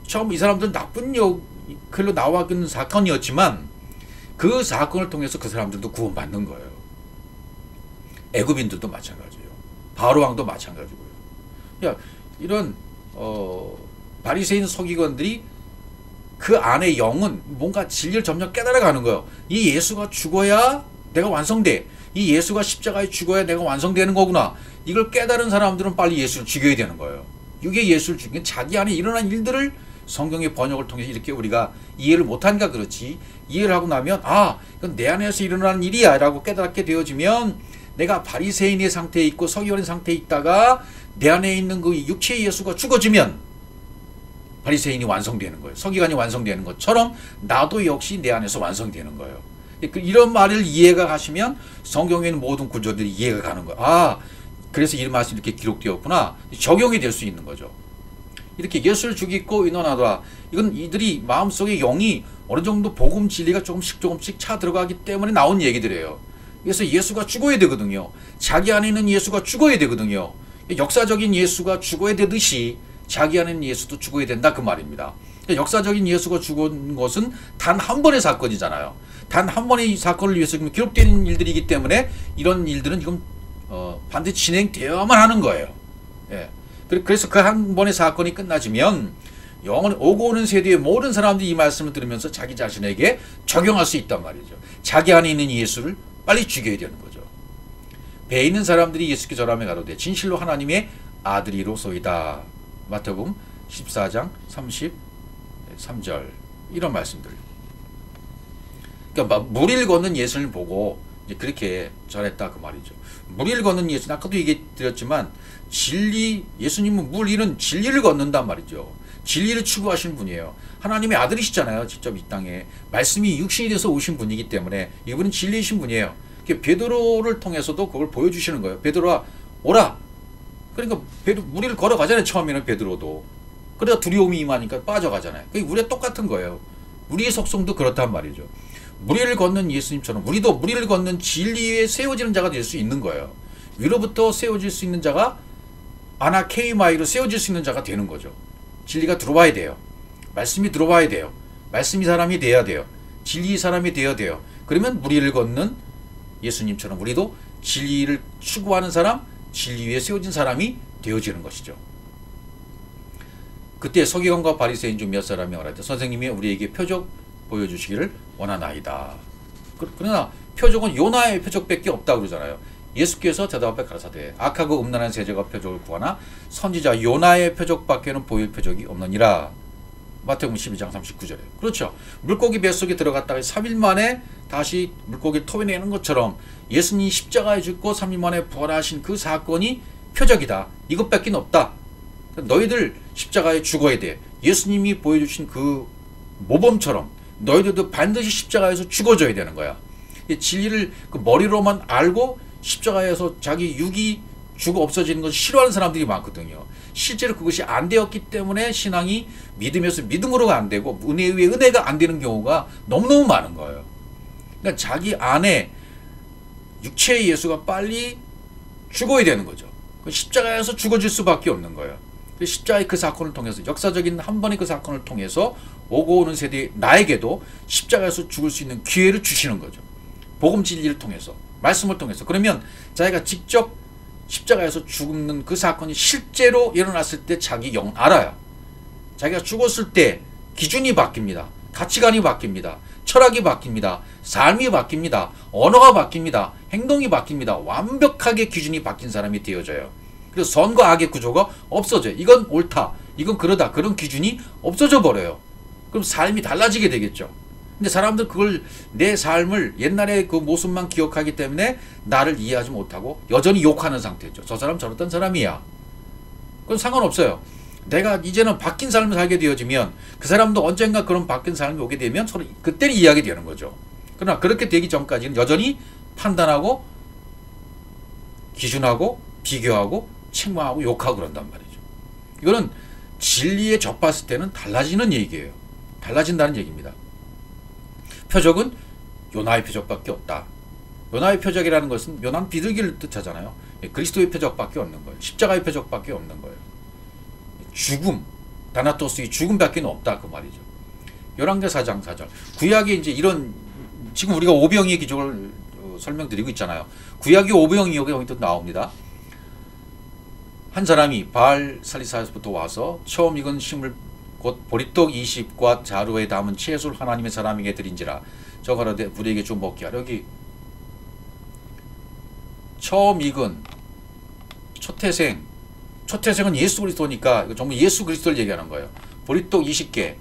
처음 이 사람들은 나쁜 역으로 나왔던 사건이었지만 그 사건을 통해서 그 사람들도 구원받는 거예요. 애굽인들도 마찬가지예요. 바로 왕도 마찬가지고요. 야, 이런 바리새인 서기관들이 그 안에 영은 뭔가 진리를 점점 깨달아가는 거예요. 이 예수가 죽어야 내가 완성돼. 이 예수가 십자가에 죽어야 내가 완성되는 거구나. 이걸 깨달은 사람들은 빨리 예수를 죽여야 되는 거예요. 이게 예수를 죽이는 자기 안에 일어난 일들을 성경의 번역을 통해서 이렇게 우리가 이해를 못하니까 그렇지, 이해를 하고 나면 아, 이건 내 안에서 일어나는 일이야 라고 깨닫게 되어지면 내가 바리새인의 상태에 있고 서기관의 상태에 있다가 내 안에 있는 그 육체의 예수가 죽어지면 바리새인이 완성되는 거예요. 서기관이 완성되는 것처럼 나도 역시 내 안에서 완성되는 거예요. 이런 말을 이해가 가시면 성경에 있는 모든 구조들이 이해가 가는 거예요. 아, 그래서 이 말씀이 이렇게 기록되었구나. 적용이 될 수 있는 거죠. 이렇게 예수를 죽이고 인원하더라. 이건 이들이 마음속에 영이 어느 정도 복음 진리가 조금씩 차 들어가기 때문에 나온 얘기들이에요. 그래서 예수가 죽어야 되거든요. 자기 안에 있는 예수가 죽어야 되거든요. 역사적인 예수가 죽어야 되듯이 자기 안에 있는 예수도 죽어야 된다 그 말입니다. 역사적인 예수가 죽은 것은 단 한 번의 사건이잖아요. 단 한 번의 사건을 위해서 기록된 일들이기 때문에 이런 일들은 지금 반드시 진행되어야만 하는 거예요. 예. 그래서 그 한 번의 사건이 끝나지면 영원 오고 오는 세대의 모든 사람들이 이 말씀을 들으면서 자기 자신에게 적용할 수 있단 말이죠. 자기 안에 있는 예수를 빨리 죽여야 되는 거죠. 배에 있는 사람들이 예수께 절하며 가로되 진실로 하나님의 아들이로소이다. 마태복음 14장 33절 이런 말씀들. 그러니까 무리를 걷는 예수를 보고 이제 그렇게 절했다 그 말이죠. 무리를 걷는 예수, 아까도 얘기 드렸지만 진리, 예수님은 무리는 진리를 걷는단 말이죠. 진리를 추구하시는 분이에요. 하나님의 아들이시잖아요. 직접 이 땅에 말씀이 육신이 돼서 오신 분이기 때문에 이분은 진리이신 분이에요. 베드로를 통해서도 그걸 보여주시는 거예요. 베드로아 오라. 그러니까 무리를 걸어가잖아요. 처음에는 베드로도. 그러다 두려움이 임하니까 빠져가잖아요. 그게 우리가 똑같은 거예요. 우리의 속성도 그렇단 말이죠. 무리를 걷는 예수님처럼 우리도 무리를 걷는 진리에 세워지는 자가 될 수 있는 거예요. 위로부터 세워질 수 있는 자가 아나케이마이로 세워질 수 있는 자가 되는 거죠. 진리가 들어와야 돼요. 말씀이 들어와야 돼요. 말씀이 사람이 돼야 돼요. 진리의 사람이 되어야 돼요. 그러면 무리를 걷는 예수님처럼 우리도 진리를 추구하는 사람, 진리 위에 세워진 사람이 되어지는 것이죠. 그때 서기관과 바리새인 중 몇 사람이 말하되 선생님이 우리에게 표적 보여주시기를 원하나이다. 그러나 표적은 요나의 표적밖에 없다고 그러잖아요. 예수께서 대답하여 가라사대 악하고 음란한 세자가 표적을 구하나 선지자 요나의 표적밖에는 보일 표적이 없느니라. 마태복음 12장 39절에. 그렇죠. 물고기 뱃속에 들어갔다가 3일 만에 다시 물고기를 토해내는 것처럼 예수님이 십자가에 죽고 3일 만에 부활하신 그 사건이 표적이다. 이것밖에 없다. 너희들 십자가에 죽어야 돼. 예수님이 보여주신 그 모범처럼 너희들도 반드시 십자가에서 죽어줘야 되는 거야. 진리를 그 머리로만 알고 십자가에서 자기 육이 죽어 없어지는 것을 싫어하는 사람들이 많거든요. 실제로 그것이 안 되었기 때문에 신앙이 믿음에서 믿음으로가 안 되고 은혜에 의해 은혜가 안 되는 경우가 너무너무 많은 거예요. 그러니까 자기 안에 육체의 예수가 빨리 죽어야 되는 거죠. 십자가에서 죽어질 수밖에 없는 거예요. 십자가의 그 사건을 통해서 역사적인 한 번의 그 사건을 통해서 오고 오는 세대 나에게도 십자가에서 죽을 수 있는 기회를 주시는 거죠. 복음 진리를 통해서 말씀을 통해서. 그러면 자기가 직접 십자가에서 죽는 그 사건이 실제로 일어났을 때 자기 영 알아요. 자기가 죽었을 때 기준이 바뀝니다. 가치관이 바뀝니다. 철학이 바뀝니다. 삶이 바뀝니다. 언어가 바뀝니다. 행동이 바뀝니다. 완벽하게 기준이 바뀐 사람이 되어져요. 그래서 선과 악의 구조가 없어져요. 이건 옳다. 이건 그러다. 그런 기준이 없어져 버려요. 그럼 삶이 달라지게 되겠죠. 근데 사람들 그걸 내 삶을 옛날의 그 모습만 기억하기 때문에 나를 이해하지 못하고 여전히 욕하는 상태죠. 저 사람 저랬던 사람이야. 그건 상관없어요. 내가 이제는 바뀐 삶을 살게 되어지면 그 사람도 언젠가 그런 바뀐 삶이 오게 되면 서로 그때는 이해하게 되는 거죠. 그러나 그렇게 되기 전까지는 여전히 판단하고 기준하고 비교하고 책망하고 욕하고 그런단 말이죠. 이거는 진리에 접했을 때는 달라지는 얘기예요. 달라진다는 얘기입니다. 표적은 요나의 표적밖에 없다. 요나의 표적이라는 것은 요나는 비둘기를 뜻하잖아요. 그리스도의 표적밖에 없는 거예요. 십자가의 표적밖에 없는 거예요. 죽음, 다나토스의 죽음밖에 없다 그 말이죠. 열왕기하 4장 4절. 구약에 이제 이런 지금 우리가 오병이의 기적을 설명드리고 있잖아요. 구약의 오병이어가 여기 또 나옵니다. 한 사람이 바알 살리사에서부터 와서 처음 익은 식물 곧 보리떡 20과 자루에 담은 채소를 하나님의 사람에게 드린지라. 저 가로되 우리에게 좀 먹게 하라. 여기 처음 익은 초태생은 예수 그리스도니까 이거 전부 예수 그리스도를 얘기하는 거예요. 보리떡 20개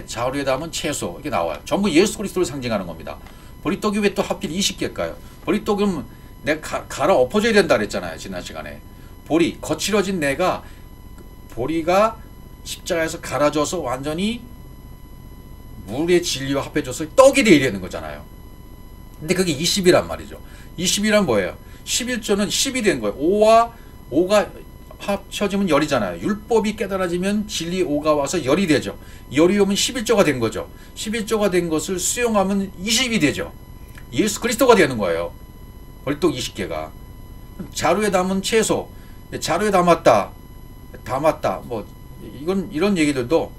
자루에 담은 채소 이렇게 나와요. 전부 예수 그리스도를 상징하는 겁니다. 보리떡이 왜 또 하필 20개일까요? 보리떡은 내가 갈아 엎어져야 된다 그랬잖아요. 지난 시간에. 거칠어진 보리가 십자가에서 갈아져서 완전히 물의 진리와 합해져서 떡이 되어야 되는 거잖아요. 근데 그게 20이란 말이죠. 20이란 뭐예요? 11조는 10이 된 거예요. 5가 합쳐지면 열이잖아요. 율법이 깨달아지면 진리 5가 와서 열이 되죠. 열이 오면 11조가 된 거죠. 11조가 된 것을 수용하면 20이 되죠. 예수 그리스도가 되는 거예요. 벌떡 20개가. 자루에 담은 채소, 자루에 담았다. 뭐 이런 얘기들도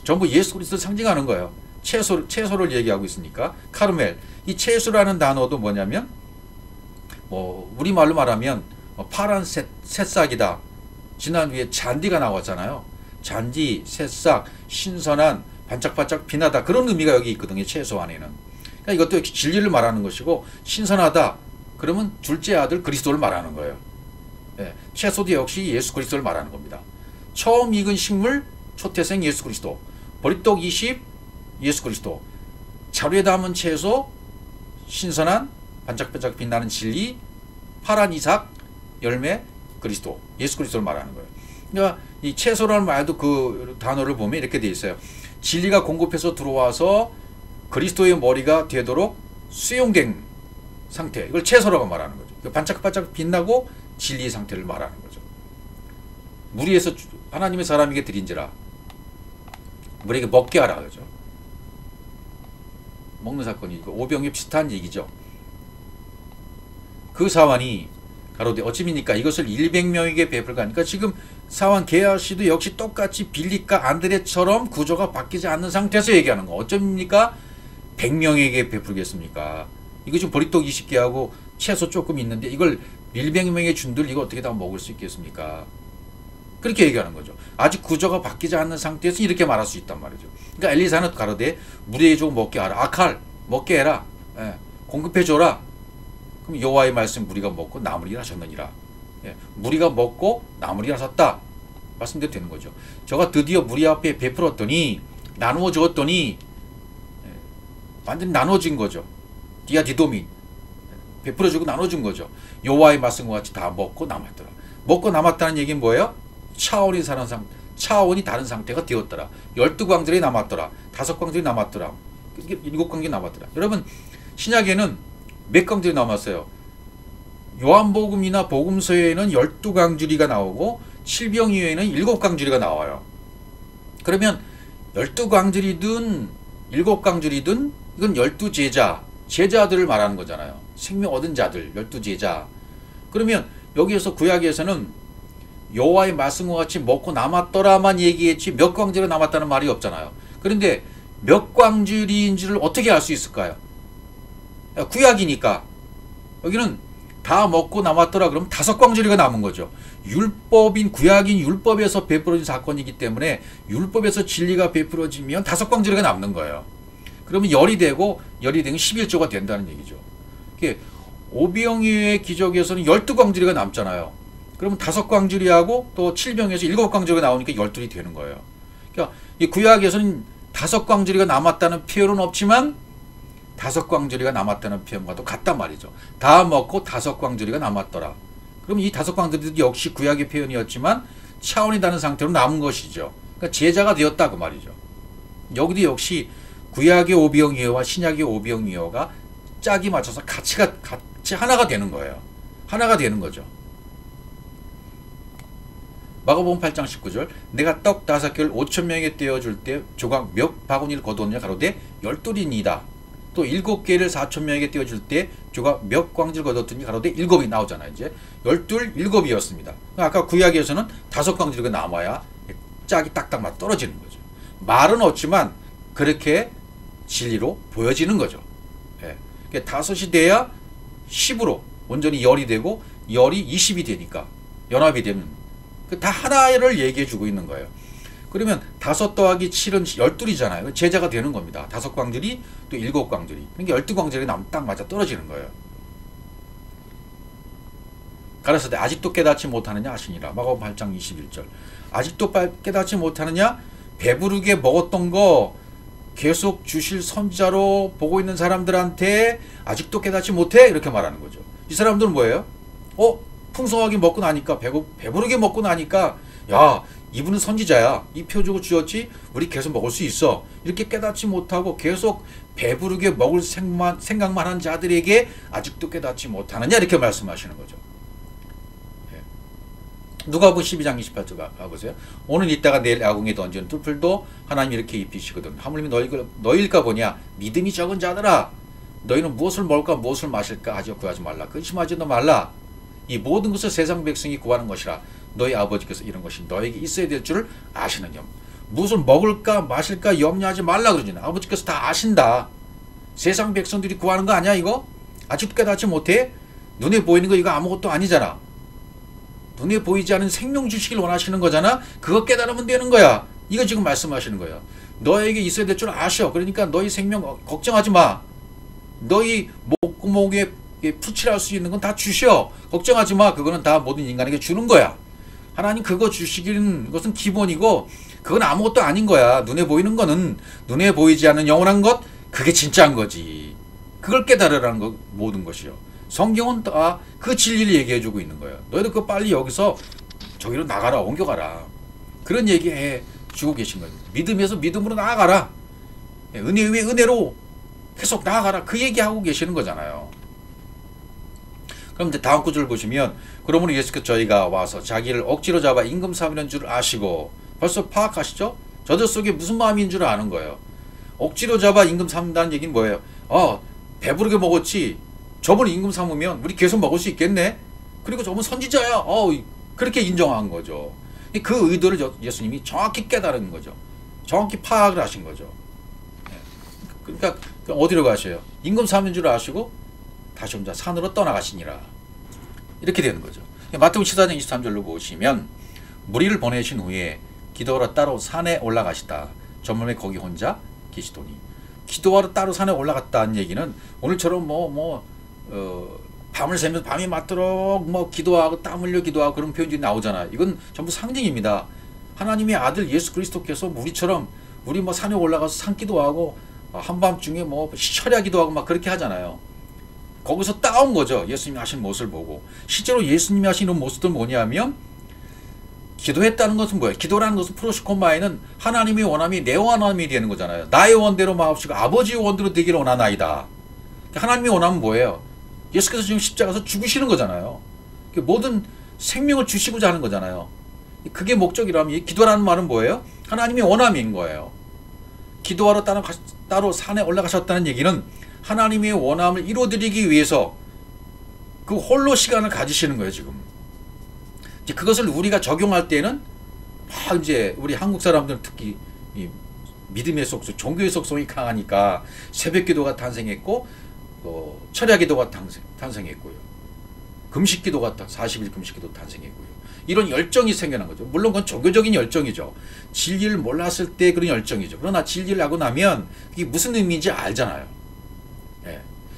전부 예수 그리스도를 상징하는 거예요. 채소를 얘기하고 있으니까. 카르멜. 이 채소라는 단어도 뭐냐면 우리말로 말하면 파란 새싹이다. 지난주에 잔디가 나왔잖아요. 잔디, 새싹, 신선한, 반짝반짝 빛나다. 그런 의미가 여기 있거든요. 채소 안에는. 그러니까 이것도 진리를 말하는 것이고 신선하다. 그러면 둘째 아들 그리스도를 말하는 거예요. 예, 채소도 역시 예수 그리스도를 말하는 겁니다. 처음 익은 식물 초태생 예수 그리스도. 보리떡 20 예수 그리스도. 자루에 담은 채소 신선한 반짝반짝 빛나는 진리 파란 이삭 열매 그리스도 예수 그리스도를 말하는 거예요. 그러니까 이 채소라는 말도 그 단어를 보면 이렇게 돼 있어요. 진리가 공급해서 들어와서 그리스도의 머리가 되도록 수용된 상태. 이걸 채소라고 말하는 거죠. 반짝반짝 빛나고 진리의 상태를 말하는 거죠. 무리에서 하나님의 사람에게 드린지라. 우리에게 먹게 하라 그러죠. 먹는 사건이 오병이 비슷한 얘기죠. 그 사환이 가로되 어찌입니까? 이것을 100명에게 베풀까 하니까 지금 사환 게하시도 역시 똑같이 빌립과 안드레처럼 구조가 바뀌지 않는 상태에서 얘기하는 거. 어쩜입니까? 100명에게 베풀겠습니까? 이거 지금 보리떡 20개하고 채소 조금 있는데 이걸 100명의 준들 이거 어떻게 다 먹을 수 있겠습니까? 그렇게 얘기하는 거죠. 아직 구조가 바뀌지 않는 상태에서 이렇게 말할 수 있단 말이죠. 그러니까 엘리사는 가로되 무리에 좀 먹게 하라. 아칼 먹게 해라. 예, 공급해줘라. 그럼 여호와의 말씀 무리가 먹고 나무리라 하셨느니라. 예, 무리가 먹고 나무리라 하셨다. 말씀대로 되는 거죠. 저가 드디어 무리 앞에 베풀었더니 나누어 주었더니 완전히 나눠진 거죠. 디아디도미 베풀어주고 나눠준 거죠. 여호와의 말씀과 같이 다 먹고 남았더라. 먹고 남았다는 얘기는 뭐예요? 차원이 다른 상태가 되었더라. 12광절이 남았더라. 5광절이 남았더라. 7광절이 남았더라. 여러분 신약에는 몇 광절이 남았어요? 요한복음이나 복음서에는 12광주리가 나오고 칠병이에는 7광주리가 나와요. 그러면 12광주리든 7광주리든 이건 12제자, 제자들을 말하는 거잖아요. 생명 얻은 자들, 12제자. 그러면 여기에서 구약에서는 여호와의 말씀과 같이 먹고 남았더라만 얘기했지 몇 광주리가 남았다는 말이 없잖아요. 그런데 몇 광주리인지를 어떻게 알 수 있을까요? 구약이니까 여기는 다 먹고 남았더라 그러면 5광주리가 남은 거죠. 구약인 율법에서 베풀어진 사건이기 때문에 율법에서 진리가 베풀어지면 5광주리가 남는 거예요. 그러면 열이 되면 11조가 된다는 얘기죠. 오병이어의 기적에서는 12광주리가 남잖아요. 그러면 5광주리하고 또 7병에서 7광주리가 나오니까 12이 되는 거예요. 그러니까 이 구약에서는 5광주리가 남았다는 표현은 없지만 5광주리가 남았다는 표현과도 같단 말이죠. 다 먹고 5광주리가 남았더라. 그럼 이 5광주리도 역시 구약의 표현이었지만 차원이 다른 상태로 남은 것이죠. 그러니까 제자가 되었다 그 말이죠. 여기도 역시 구약의 오병이어와 신약의 오병이어가 짝이 맞춰서 같이 하나가 되는 거예요. 하나가 되는 거죠. 마가복음 8장 19절 내가 떡 5개를 5,000명에게 떼어줄 때 조각 몇 바구니를 거두었느냐 가로되 12이니이다. 또 7개를 4,000명에게 떼어줄 때 조각 몇 광지를 거뒀더니 가로되 7이 나오잖아요. 이제 12, 7이었습니다. 아까 구약에서는 5광지가 남아야 짝이 딱딱 맞 떨어지는 거죠. 말은 없지만 그렇게 진리로 보여지는 거죠. 예. 그러니까 5이 돼야 10으로 원전이 열이 되고 열이 20이 되니까 연합이 되면 다 하나를 얘기해 주고 있는 거예요. 그러면 5 더하기 7은 12이잖아요. 제자가 되는 겁니다. 5광절이 또 7광절이. 그러니까 12광절이 딱 맞아 떨어지는 거예요. 가라사대 아직도 깨닫지 못하느냐 하시니라. 마가복음 8장 21절. 아직도 깨닫지 못하느냐? 배부르게 먹었던 거 계속 주실 선지자로 보고 있는 사람들한테 아직도 깨닫지 못해? 이렇게 말하는 거죠. 이 사람들은 뭐예요? 풍성하게 먹고 나니까 배부르게 먹고 나니까 야 이분은 선지자야. 이 표적을 주었지 우리 계속 먹을 수 있어. 이렇게 깨닫지 못하고 계속 배부르게 먹을 생각만 한 자들에게 아직도 깨닫지 못하느냐 이렇게 말씀하시는 거죠. 누가복음 12장 28절 봐보세요. 오늘 있다가 내일 아궁이에 던지는 뚫풀도 하나님이 이렇게 입히시거든. 하물며 너희일까 보냐. 믿음이 적은 자들아. 너희는 무엇을 먹을까 무엇을 마실까 하지 구하지 말라. 근심하지도 말라. 이 모든 것을 세상 백성이 구하는 것이라. 너희 아버지께서 이런 것이 너에게 있어야 될 줄을 아시느냐. 무엇을 먹을까 마실까 염려하지 말라 그러잖아요. 아버지께서 다 아신다. 세상 백성들이 구하는 거 아니야 이거? 아직도 깨닫지 못해? 눈에 보이는 거 이거 아무것도 아니잖아. 눈에 보이지 않은 생명 주시길 원하시는 거잖아. 그거 깨달으면 되는 거야. 이거 지금 말씀하시는 거야. 너에게 있어야 될 줄 아셔. 그러니까 너희 생명 걱정하지 마. 너희 목구멍에 풀칠할 수 있는 건 다 주셔. 걱정하지 마. 그거는 다 모든 인간에게 주는 거야. 하나님 그거 주시기는 것은 기본이고 그건 아무것도 아닌 거야. 눈에 보이는 거는 눈에 보이지 않는 영원한 것 그게 진짜인 거지. 그걸 깨달으라는 거 모든 것이요. 성경은 다 그 진리를 얘기해 주고 있는 거예요. 너희도 그 빨리 여기서 저기로 나가라 옮겨가라. 그런 얘기해 주고 계신 거예요. 믿음에서 믿음으로 나아가라. 은혜 위에 은혜로 계속 나아가라. 그 얘기하고 계시는 거잖아요. 그럼 이제 다음 구절을 보시면 그러므로 예수께서 저희가 와서 자기를 억지로 잡아 임금 삼는 줄 아시고 벌써 파악하시죠? 저들 속에 무슨 마음인 줄 아는 거예요. 억지로 잡아 임금 삼는다는 얘기는 뭐예요? 배부르게 먹었지. 저분 임금 삼으면 우리 계속 먹을 수 있겠네. 그리고 저분 선지자야. 그렇게 인정한 거죠. 그 의도를 예수님이 정확히 깨달은 거죠. 정확히 파악을 하신 거죠. 그러니까 어디로 가셔요? 임금 삼는 줄 아시고 다시 혼자 산으로 떠나가시니라. 이렇게 되는 거죠. 마태복음 14장 23절로 보시면 무리를 보내신 후에 기도하러 따로 산에 올라가시다. 저물에 거기 혼자 계시더니. 기도하러 따로 산에 올라갔다는 얘기는 오늘처럼 밤을 새면서 밤이 맞도록 기도하고 땀 흘려 기도하고 그런 표현들이 나오잖아요. 이건 전부 상징입니다. 하나님의 아들 예수 그리스도께서 우리처럼 우리 산에 올라가서 산기도하고 한밤중에 철야기도 하고 막 그렇게 하잖아요. 거기서 따온 거죠. 예수님이 하신 모습을 보고. 실제로 예수님이 하시는 모습은 뭐냐면 기도했다는 것은 뭐예요? 기도라는 것은 프로시콤마에는 하나님의 원함이 내 원함이 되는 거잖아요. 나의 원대로 마옵시고 아버지의 원대로 되기를 원하나이다. 하나님의 원함은 뭐예요? 예수께서 지금 십자가에서 죽으시는 거잖아요. 모든 생명을 주시고자 하는 거잖아요. 그게 목적이라면 기도라는 말은 뭐예요? 하나님의 원함인 거예요. 기도하러 따로 산에 올라가셨다는 얘기는 하나님의 원함을 이루어드리기 위해서 그 홀로 시간을 가지시는 거예요, 지금. 이제 그것을 우리가 적용할 때는 막 이제 우리 한국 사람들은 특히 이 믿음의 속성, 종교의 속성이 강하니까 새벽 기도가 탄생했고 철야 기도가 탄생했고요. 금식 기도가 40일 금식 기도 탄생했고요. 이런 열정이 생겨난 거죠. 물론 그건 종교적인 열정이죠. 진리를 몰랐을 때 그런 열정이죠. 그러나 진리를 알고 나면 그게 무슨 의미인지 알잖아요.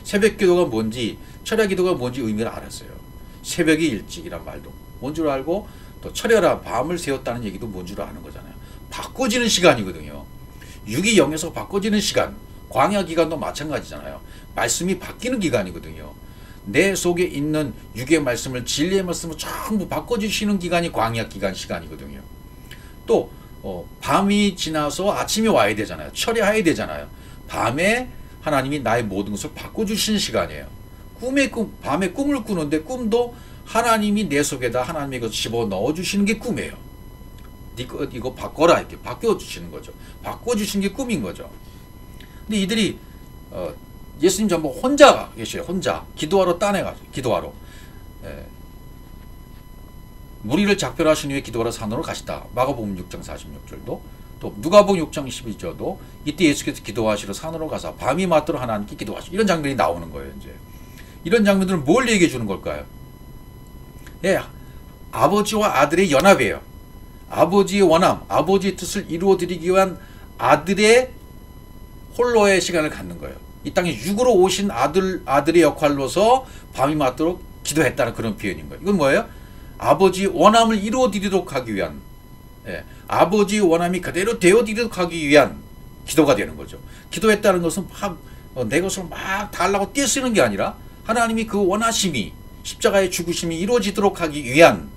새벽 기도가 뭔지 철야 기도가 뭔지 의미를 알았어요. 새벽이 일찍이란 말도 뭔 줄 알고 또 철야라 밤을 새웠다는 얘기도 뭔 줄 아는 거잖아요. 바꿔지는 시간이거든요. 6이 0에서 바꿔지는 시간. 광야 기간도 마찬가지잖아요. 말씀이 바뀌는 기간이거든요. 내 속에 있는 육의 말씀을 진리의 말씀으로 전부 바꿔주시는 기간이 광야 기간 시간이거든요. 또 밤이 지나서 아침이 와야 되잖아요. 철야해야 되잖아요. 밤에 하나님이 나의 모든 것을 바꿔주시는 시간이에요. 밤에 꿈을 꾸는데 꿈도 하나님이 내 속에다 하나님의 것을 집어넣어 주시는 게 꿈이에요. 이거 바꿔라 이렇게 바꿔주시는 거죠. 바꿔주시는 게 꿈인 거죠. 근데 이들이 예수님 전부 혼자 계셔요. 혼자 기도하러 딴에 가죠. 기도하러 무리를 작별하신 후에 기도하러 산으로 가시다. 마가복음 6장 46절도 또 누가복음 6장 12절도 이때 예수께서 기도하시러 산으로 가서 밤이 맞도록 하나님께 기도하시고 이런 장면이 나오는 거예요. 이제 이런 장면들은 뭘 얘기해 주는 걸까요? 예, 아버지와 아들의 연합이에요. 아버지의 원함, 아버지의 뜻을 이루어드리기 위한 아들의 홀로의 시간을 갖는 거예요. 이 땅에 육으로 오신 아들의 역할로서 밤이 맞도록 기도했다는 그런 표현인 거예요. 이건 뭐예요? 아버지의 원함을 이루어드리도록 하기 위한, 예, 아버지의 원함이 그대로 되어드리도록 하기 위한 기도가 되는 거죠. 기도했다는 것은 막 내 것을 막 달라고 떼쓰는 게 아니라 하나님이 그 원하심이 십자가의 죽으심이 이루어지도록 하기 위한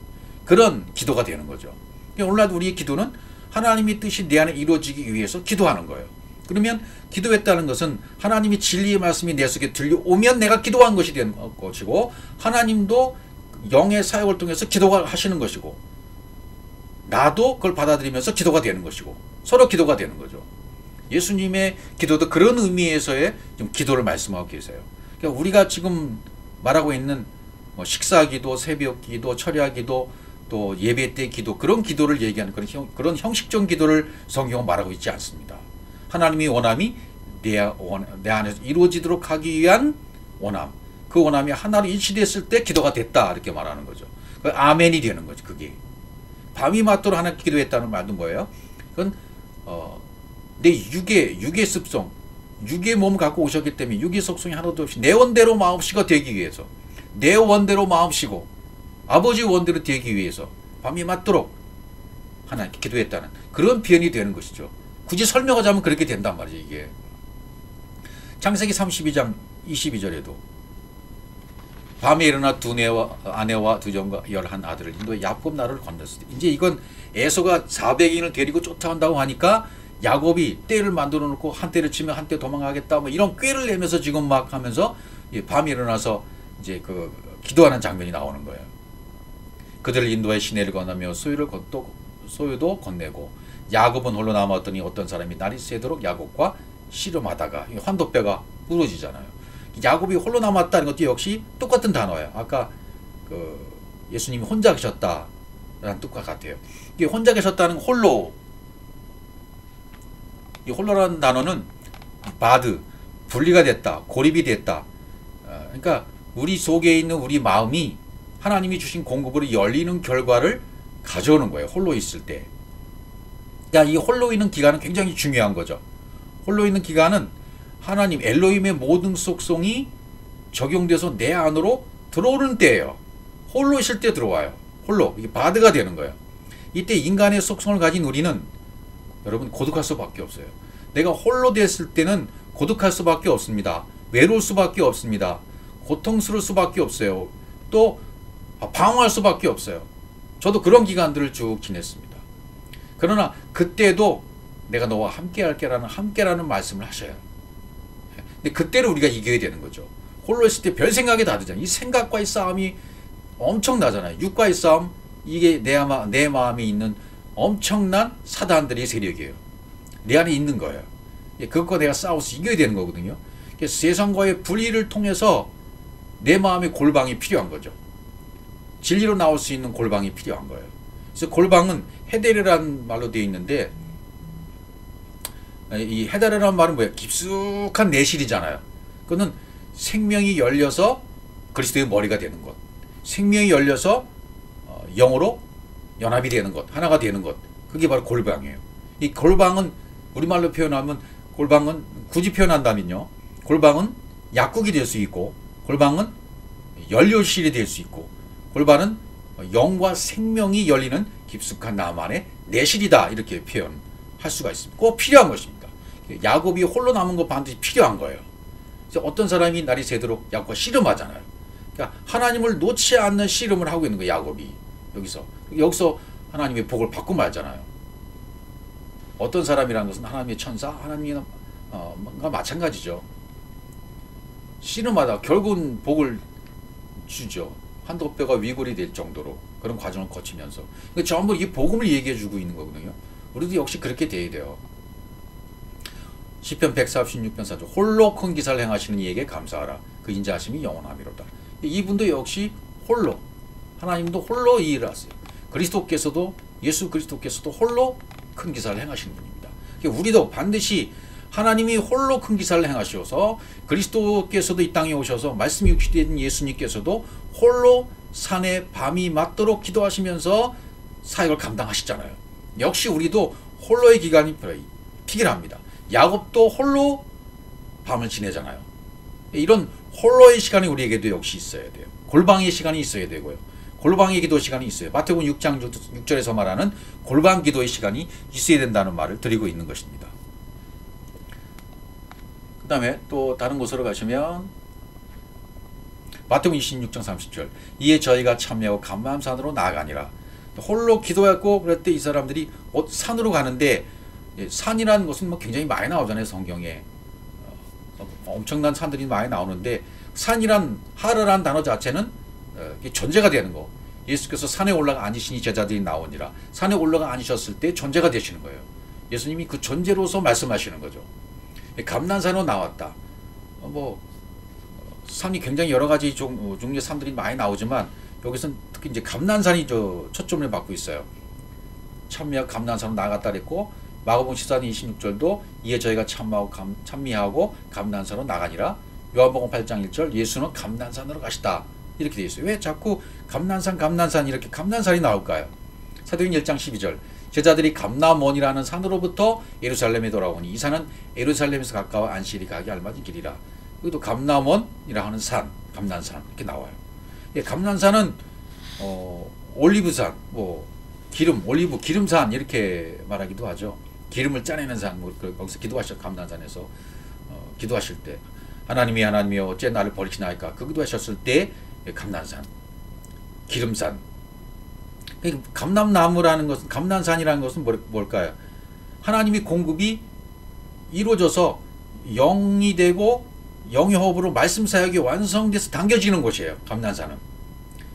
그런 기도가 되는 거죠. 오늘날 우리의 기도는 하나님의 뜻이 내 안에 이루어지기 위해서 기도하는 거예요. 그러면 기도했다는 것은 하나님이 진리의 말씀이 내 속에 들려오면 내가 기도한 것이 되는 것이고, 하나님도 영의 사역을 통해서 기도가 하시는 것이고, 나도 그걸 받아들이면서 기도가 되는 것이고, 서로 기도가 되는 거죠. 예수님의 기도도 그런 의미에서의 좀 기도를 말씀하고 계세요. 그러니까 우리가 지금 말하고 있는 식사 기도, 새벽 기도, 철야 기도, 또 예배 때 기도, 그런 기도를 얘기하는 그런 형식적 기도를 성경은 말하고 있지 않습니다. 하나님의 원함이 내 안에서 이루어지도록 하기 위한 원함, 그 원함이 하나로 일치됐을 때 기도가 됐다 이렇게 말하는 거죠. 그 아멘이 되는 거죠. 그게 밤이 맞도록 하나님께 기도했다는 말도 뭐예요? 그건 내 육의 습성, 육의 몸을 갖고 오셨기 때문에 육의 속성이 하나도 없이 내 원대로 마음씨가 되기 위해서, 내 원대로 마음씨고 아버지 원대로 되기 위해서 밤이 맞도록 하나님께 기도했다는 그런 표현이 되는 것이죠. 굳이 설명하자면 그렇게 된단 말이죠. 이게 창세기 32장 22절에도 밤에 일어나 아내와 두 종과 11 아들을 인도해 야곱 나라를 건넜을 때, 이제 이건 에서가 400인을 데리고 쫓아온다고 하니까 야곱이 떼를 만들어 놓고 한 떼를 치면 한 떼 도망가겠다 뭐 이런 꾀를 내면서 지금 막 하면서 밤에 일어나서 이제 그 기도하는 장면이 나오는 거예요. 그들을 인도해 시내를 건너며 소유도 건네고 야곱은 홀로 남았더니 어떤 사람이 날이 새도록 야곱과 씨름하다가 환도뼈가 부러지잖아요. 야곱이 홀로 남았다는 것도 역시 똑같은 단어예요. 아까 그 예수님이 혼자 계셨다라는 뜻과 같아요. 이게 혼자 계셨다는 홀로, 이 홀로라는 단어는 바드, 분리가 됐다, 고립이 됐다. 그러니까 우리 속에 있는 우리 마음이 하나님이 주신 공급으로 열리는 결과를 가져오는 거예요. 홀로 있을 때. 이 홀로 있는 기간은 굉장히 중요한 거죠. 홀로 있는 기간은 하나님 엘로힘의 모든 속성이 적용돼서 내 안으로 들어오는 때예요. 홀로 있을 때 들어와요. 홀로, 이게 바드가 되는 거예요. 이때 인간의 속성을 가진 우리는 여러분 고독할 수밖에 없어요. 내가 홀로 됐을 때는 고독할 수밖에 없습니다. 외로울 수밖에 없습니다. 고통스러울 수밖에 없어요. 또 방황할 수밖에 없어요. 저도 그런 기간들을 쭉 지냈습니다. 그러나 그때도 내가 너와 함께라는 말씀을 하셔요. 근데 그때를 우리가 이겨야 되는 거죠. 홀로 있을 때 별 생각이 다르잖아요. 이 생각과의 싸움이 엄청나잖아요. 육과의 싸움, 이게 내 마음에 있는 엄청난 사단들의 세력이에요. 내 안에 있는 거예요. 그것과 내가 싸워서 이겨야 되는 거거든요. 세상과의 분리를 통해서 내 마음의 골방이 필요한 거죠. 진리로 나올 수 있는 골방이 필요한 거예요. 그래서 골방은 헤데르라는 말로 되어 있는데, 이 헤데르라는 말은 뭐예요? 깊숙한 내실이잖아요. 그거는 생명이 열려서 그리스도의 머리가 되는 것, 생명이 열려서 영으로 연합이 되는 것, 하나가 되는 것, 그게 바로 골방이에요. 이 골방은 우리말로 표현하면, 골방은 굳이 표현한다면요, 골방은 약국이 될 수 있고, 골방은 연료실이 될 수 있고, 골방은 영과 생명이 열리는 깊숙한 나만의 내실이다, 이렇게 표현할 수가 있습니다. 꼭 필요한 것입니다. 야곱이 홀로 남은 거 반드시 필요한 거예요. 어떤 사람이 날이 새도록 야곱과 씨름하잖아요. 그러니까 하나님을 놓지 않는 씨름을 하고 있는 거예요. 야곱이 여기서 하나님의 복을 받고 말잖아요. 어떤 사람이라는 것은 하나님의 천사, 하나님과 마찬가지죠. 씨름하다 결국은 복을 주죠. 한두 뼈가 위골이 될 정도로 그런 과정을 거치면서. 그러니까 전부 이 복음을 얘기해 주고 있는 거거든요. 우리도 역시 그렇게 돼야 돼요. 시편 146편 4절, 홀로 큰 기사를 행하시는 이에게 감사하라. 그 인자하심이 영원하미로다. 이분도 역시 홀로, 하나님도 홀로 이 일을 하세요. 예수 그리스도께서도 홀로 큰 기사를 행하시는 분입니다. 우리도 반드시 하나님이 홀로 큰 기사를 행하셔서 그리스도께서도 이 땅에 오셔서 말씀이 육신된 예수님께서도 홀로 산에 밤이 맞도록 기도하시면서 사역을 감당하시잖아요. 역시 우리도 홀로의 기간이 필요합니다. 야곱도 홀로 밤을 지내잖아요. 이런 홀로의 시간이 우리에게도 역시 있어야 돼요. 골방의 시간이 있어야 되고요. 골방의 기도 시간이 있어요. 마태복음 6장 6절에서 말하는 골방 기도의 시간이 있어야 된다는 말을 드리고 있는 것입니다. 그 다음에 또 다른 곳으로 가시면 마태복음 26장 30절 이에 저희가 참여하고 감람산으로 나아가니라. 홀로 기도했고 그럴 때 이 사람들이 산으로 가는데 산이라는 것은 뭐 굉장히 많이 나오잖아요. 성경에 엄청난 산들이 많이 나오는데 산이란 하르란 단어 자체는 존재가 되는 거. 예수께서 산에 올라가 앉으시니 제자들이 나오니라. 산에 올라가 앉으셨을 때 존재가 되시는 거예요. 예수님이 그 존재로서 말씀하시는 거죠. 감난산으로 나왔다. 산이 굉장히 여러 가지 종류의 산들이 많이 나오지만 여기서는 특히 이제 감난산이 초점을 받고 있어요. 참미하고 감난산으로 나갔다 그랬고 마가복음 14장 26절도 이에 저희가 참미하고 감난산으로 나가니라. 요한복음 8장 1절 예수는 감난산으로 가시다. 이렇게 되어 있어요. 왜 자꾸 감난산 이렇게 감난산이 나올까요? 사도행 1장 12절 제자들이 감나몬이라는 산으로부터 예루살렘에 돌아오니 이 산은 예루살렘에서 가까워 안식일이 가기 알맞은 길이라. 여기도 감나몬이라 하는 산, 감난산 이렇게 나와요. 감난산은 올리브산, 올리브 기름산 이렇게 말하기도 하죠. 기름을 짜내는 산, 거기서 기도하셨죠. 감난산에서 기도하실 때 하나님이여 어째 나를 버리시나이까 그 기도하셨을 때 감난산, 기름산. 감람나무라는 것은 감난산이라는 것은 뭘까요? 하나님이 공급이 이루어져서 영이 되고 영의 호흡으로 말씀 사역이 완성돼서 당겨지는 곳이에요. 감난산은.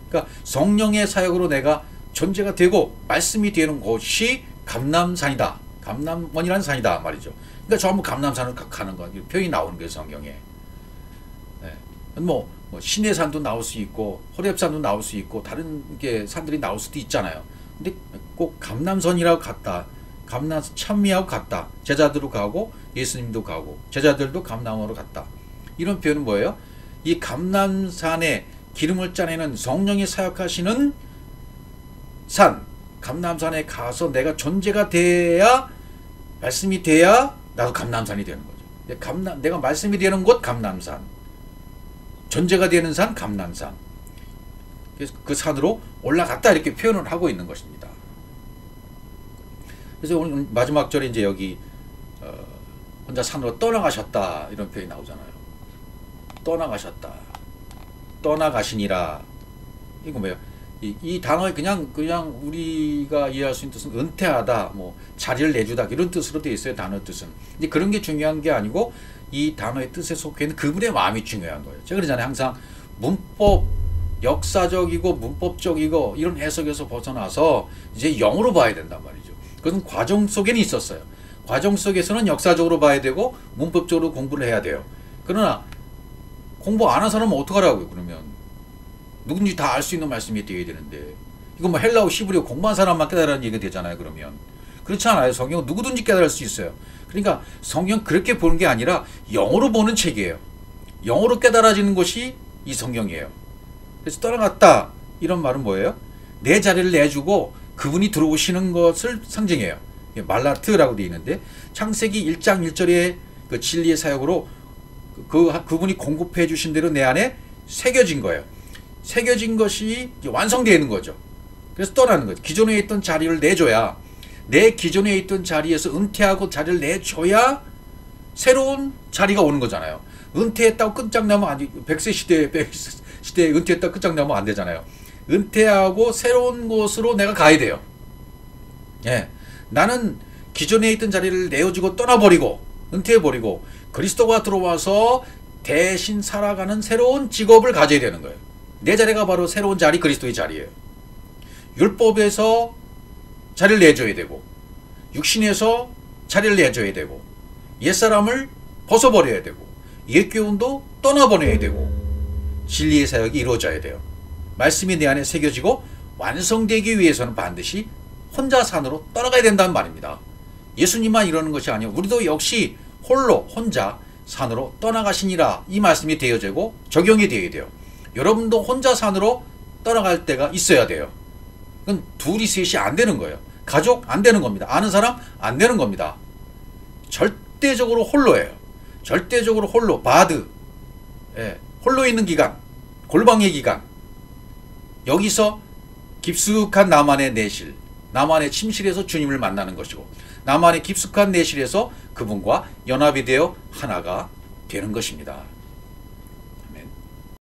그러니까 성령의 사역으로 내가 존재가 되고 말씀이 되는 곳이 감남산이다. 감남원이라는 산이다 말이죠. 그러니까 전부 감남산을 가는 거 표현이 나오는 거예요. 성경에. 신해산도 나올 수 있고 호렙산도 나올 수 있고 다른 게 산들이 나올 수도 있잖아요. 근데 꼭 감남선이라고 갔다. 감남선 참미하고 갔다. 제자들도 가고 예수님도 가고 제자들도 감남으로 갔다. 이런 표현은 뭐예요? 이 감남산에 기름을 짜내는 성령이 사역하시는 산, 감남산에 가서 내가 존재가 돼야 말씀이 돼야 나도 감남산이 되는 거죠. 내가 말씀이 되는 곳 감남산, 존재가 되는 산 감남산. 그래서 그 산으로 올라갔다 이렇게 표현을 하고 있는 것입니다. 그래서 오늘 마지막 절에 이제 여기 혼자 산으로 떠나가셨다 이런 표현이 나오잖아요. 떠나가셨다, 떠나가시니라. 이거 뭐예요? 이 단어에 그냥 우리가 이해할 수 있는 뜻은 은퇴하다, 자리를 내주다 이런 뜻으로 되어 있어요. 단어 뜻은. 근데 그런 게 중요한 게 아니고 이 단어의 뜻에 속해 있는 그분의 마음이 중요한 거예요. 제가 그러잖아요. 항상 문법, 역사적이고 문법적이고 이런 해석에서 벗어나서 이제 영으로 봐야 된단 말이죠. 그것은 과정 속에는 있었어요. 과정 속에서는 역사적으로 봐야 되고 문법적으로 공부를 해야 돼요. 그러나 공부 안 한 사람은 어떡하라고요? 그러면 누군지 다 알 수 있는 말씀이 되어야 되는데 이거 헬라어 히브리어 공부한 사람만 깨달으라는 얘기가 되잖아요. 그러면 그렇지 않아요. 성경은 누구든지 깨달을 수 있어요. 그러니까 성경 그렇게 보는 게 아니라 영어로 보는 책이에요. 영어로 깨달아지는 것이 이 성경이에요. 그래서 떠나갔다 이런 말은 뭐예요? 내 자리를 내주고 그분이 들어오시는 것을 상징해요. 말라트라고 되어 있는데 창세기 1장 1절의 그 진리의 사역으로 그분이 공급해 주신 대로 내 안에 새겨진 거예요. 새겨진 것이 완성되는 거죠. 그래서 떠나는 거죠. 기존에 있던 자리를 내줘야, 내 기존에 있던 자리에서 은퇴하고 자리를 내줘야 새로운 자리가 오는 거잖아요. 은퇴했다고 끝장나면 아니, 100세 시대에 은퇴했다고 끝장나면 안 되잖아요. 은퇴하고 새로운 곳으로 내가 가야 돼요. 예. 나는 기존에 있던 자리를 내어주고 떠나버리고 은퇴해버리고 그리스도가 들어와서 대신 살아가는 새로운 직업을 가져야 되는 거예요. 내 자리가 바로 새로운 자리, 그리스도의 자리예요. 율법에서 자리를 내줘야 되고 육신에서 자리를 내줘야 되고 옛사람을 벗어버려야 되고 옛교훈도 떠나버려야 되고 진리의 사역이 이루어져야 돼요. 말씀이 내 안에 새겨지고 완성되기 위해서는 반드시 혼자 산으로 떠나가야 된다는 말입니다. 예수님만 이러는 것이 아니에요. 우리도 역시 홀로 혼자 산으로 떠나가시니라 이 말씀이 되어지고 적용이 되어야 돼요. 여러분도 혼자 산으로 떠나갈 때가 있어야 돼요. 그건 둘이 셋이 안 되는 거예요. 가족 안 되는 겁니다. 아는 사람 안 되는 겁니다. 절대적으로 홀로예요. 절대적으로 홀로 바드. 예, 홀로 있는 기간, 골방의 기간. 여기서 깊숙한 나만의 내실, 나만의 침실에서 주님을 만나는 것이고 나만의 깊숙한 내실에서 그분과 연합이 되어 하나가 되는 것입니다.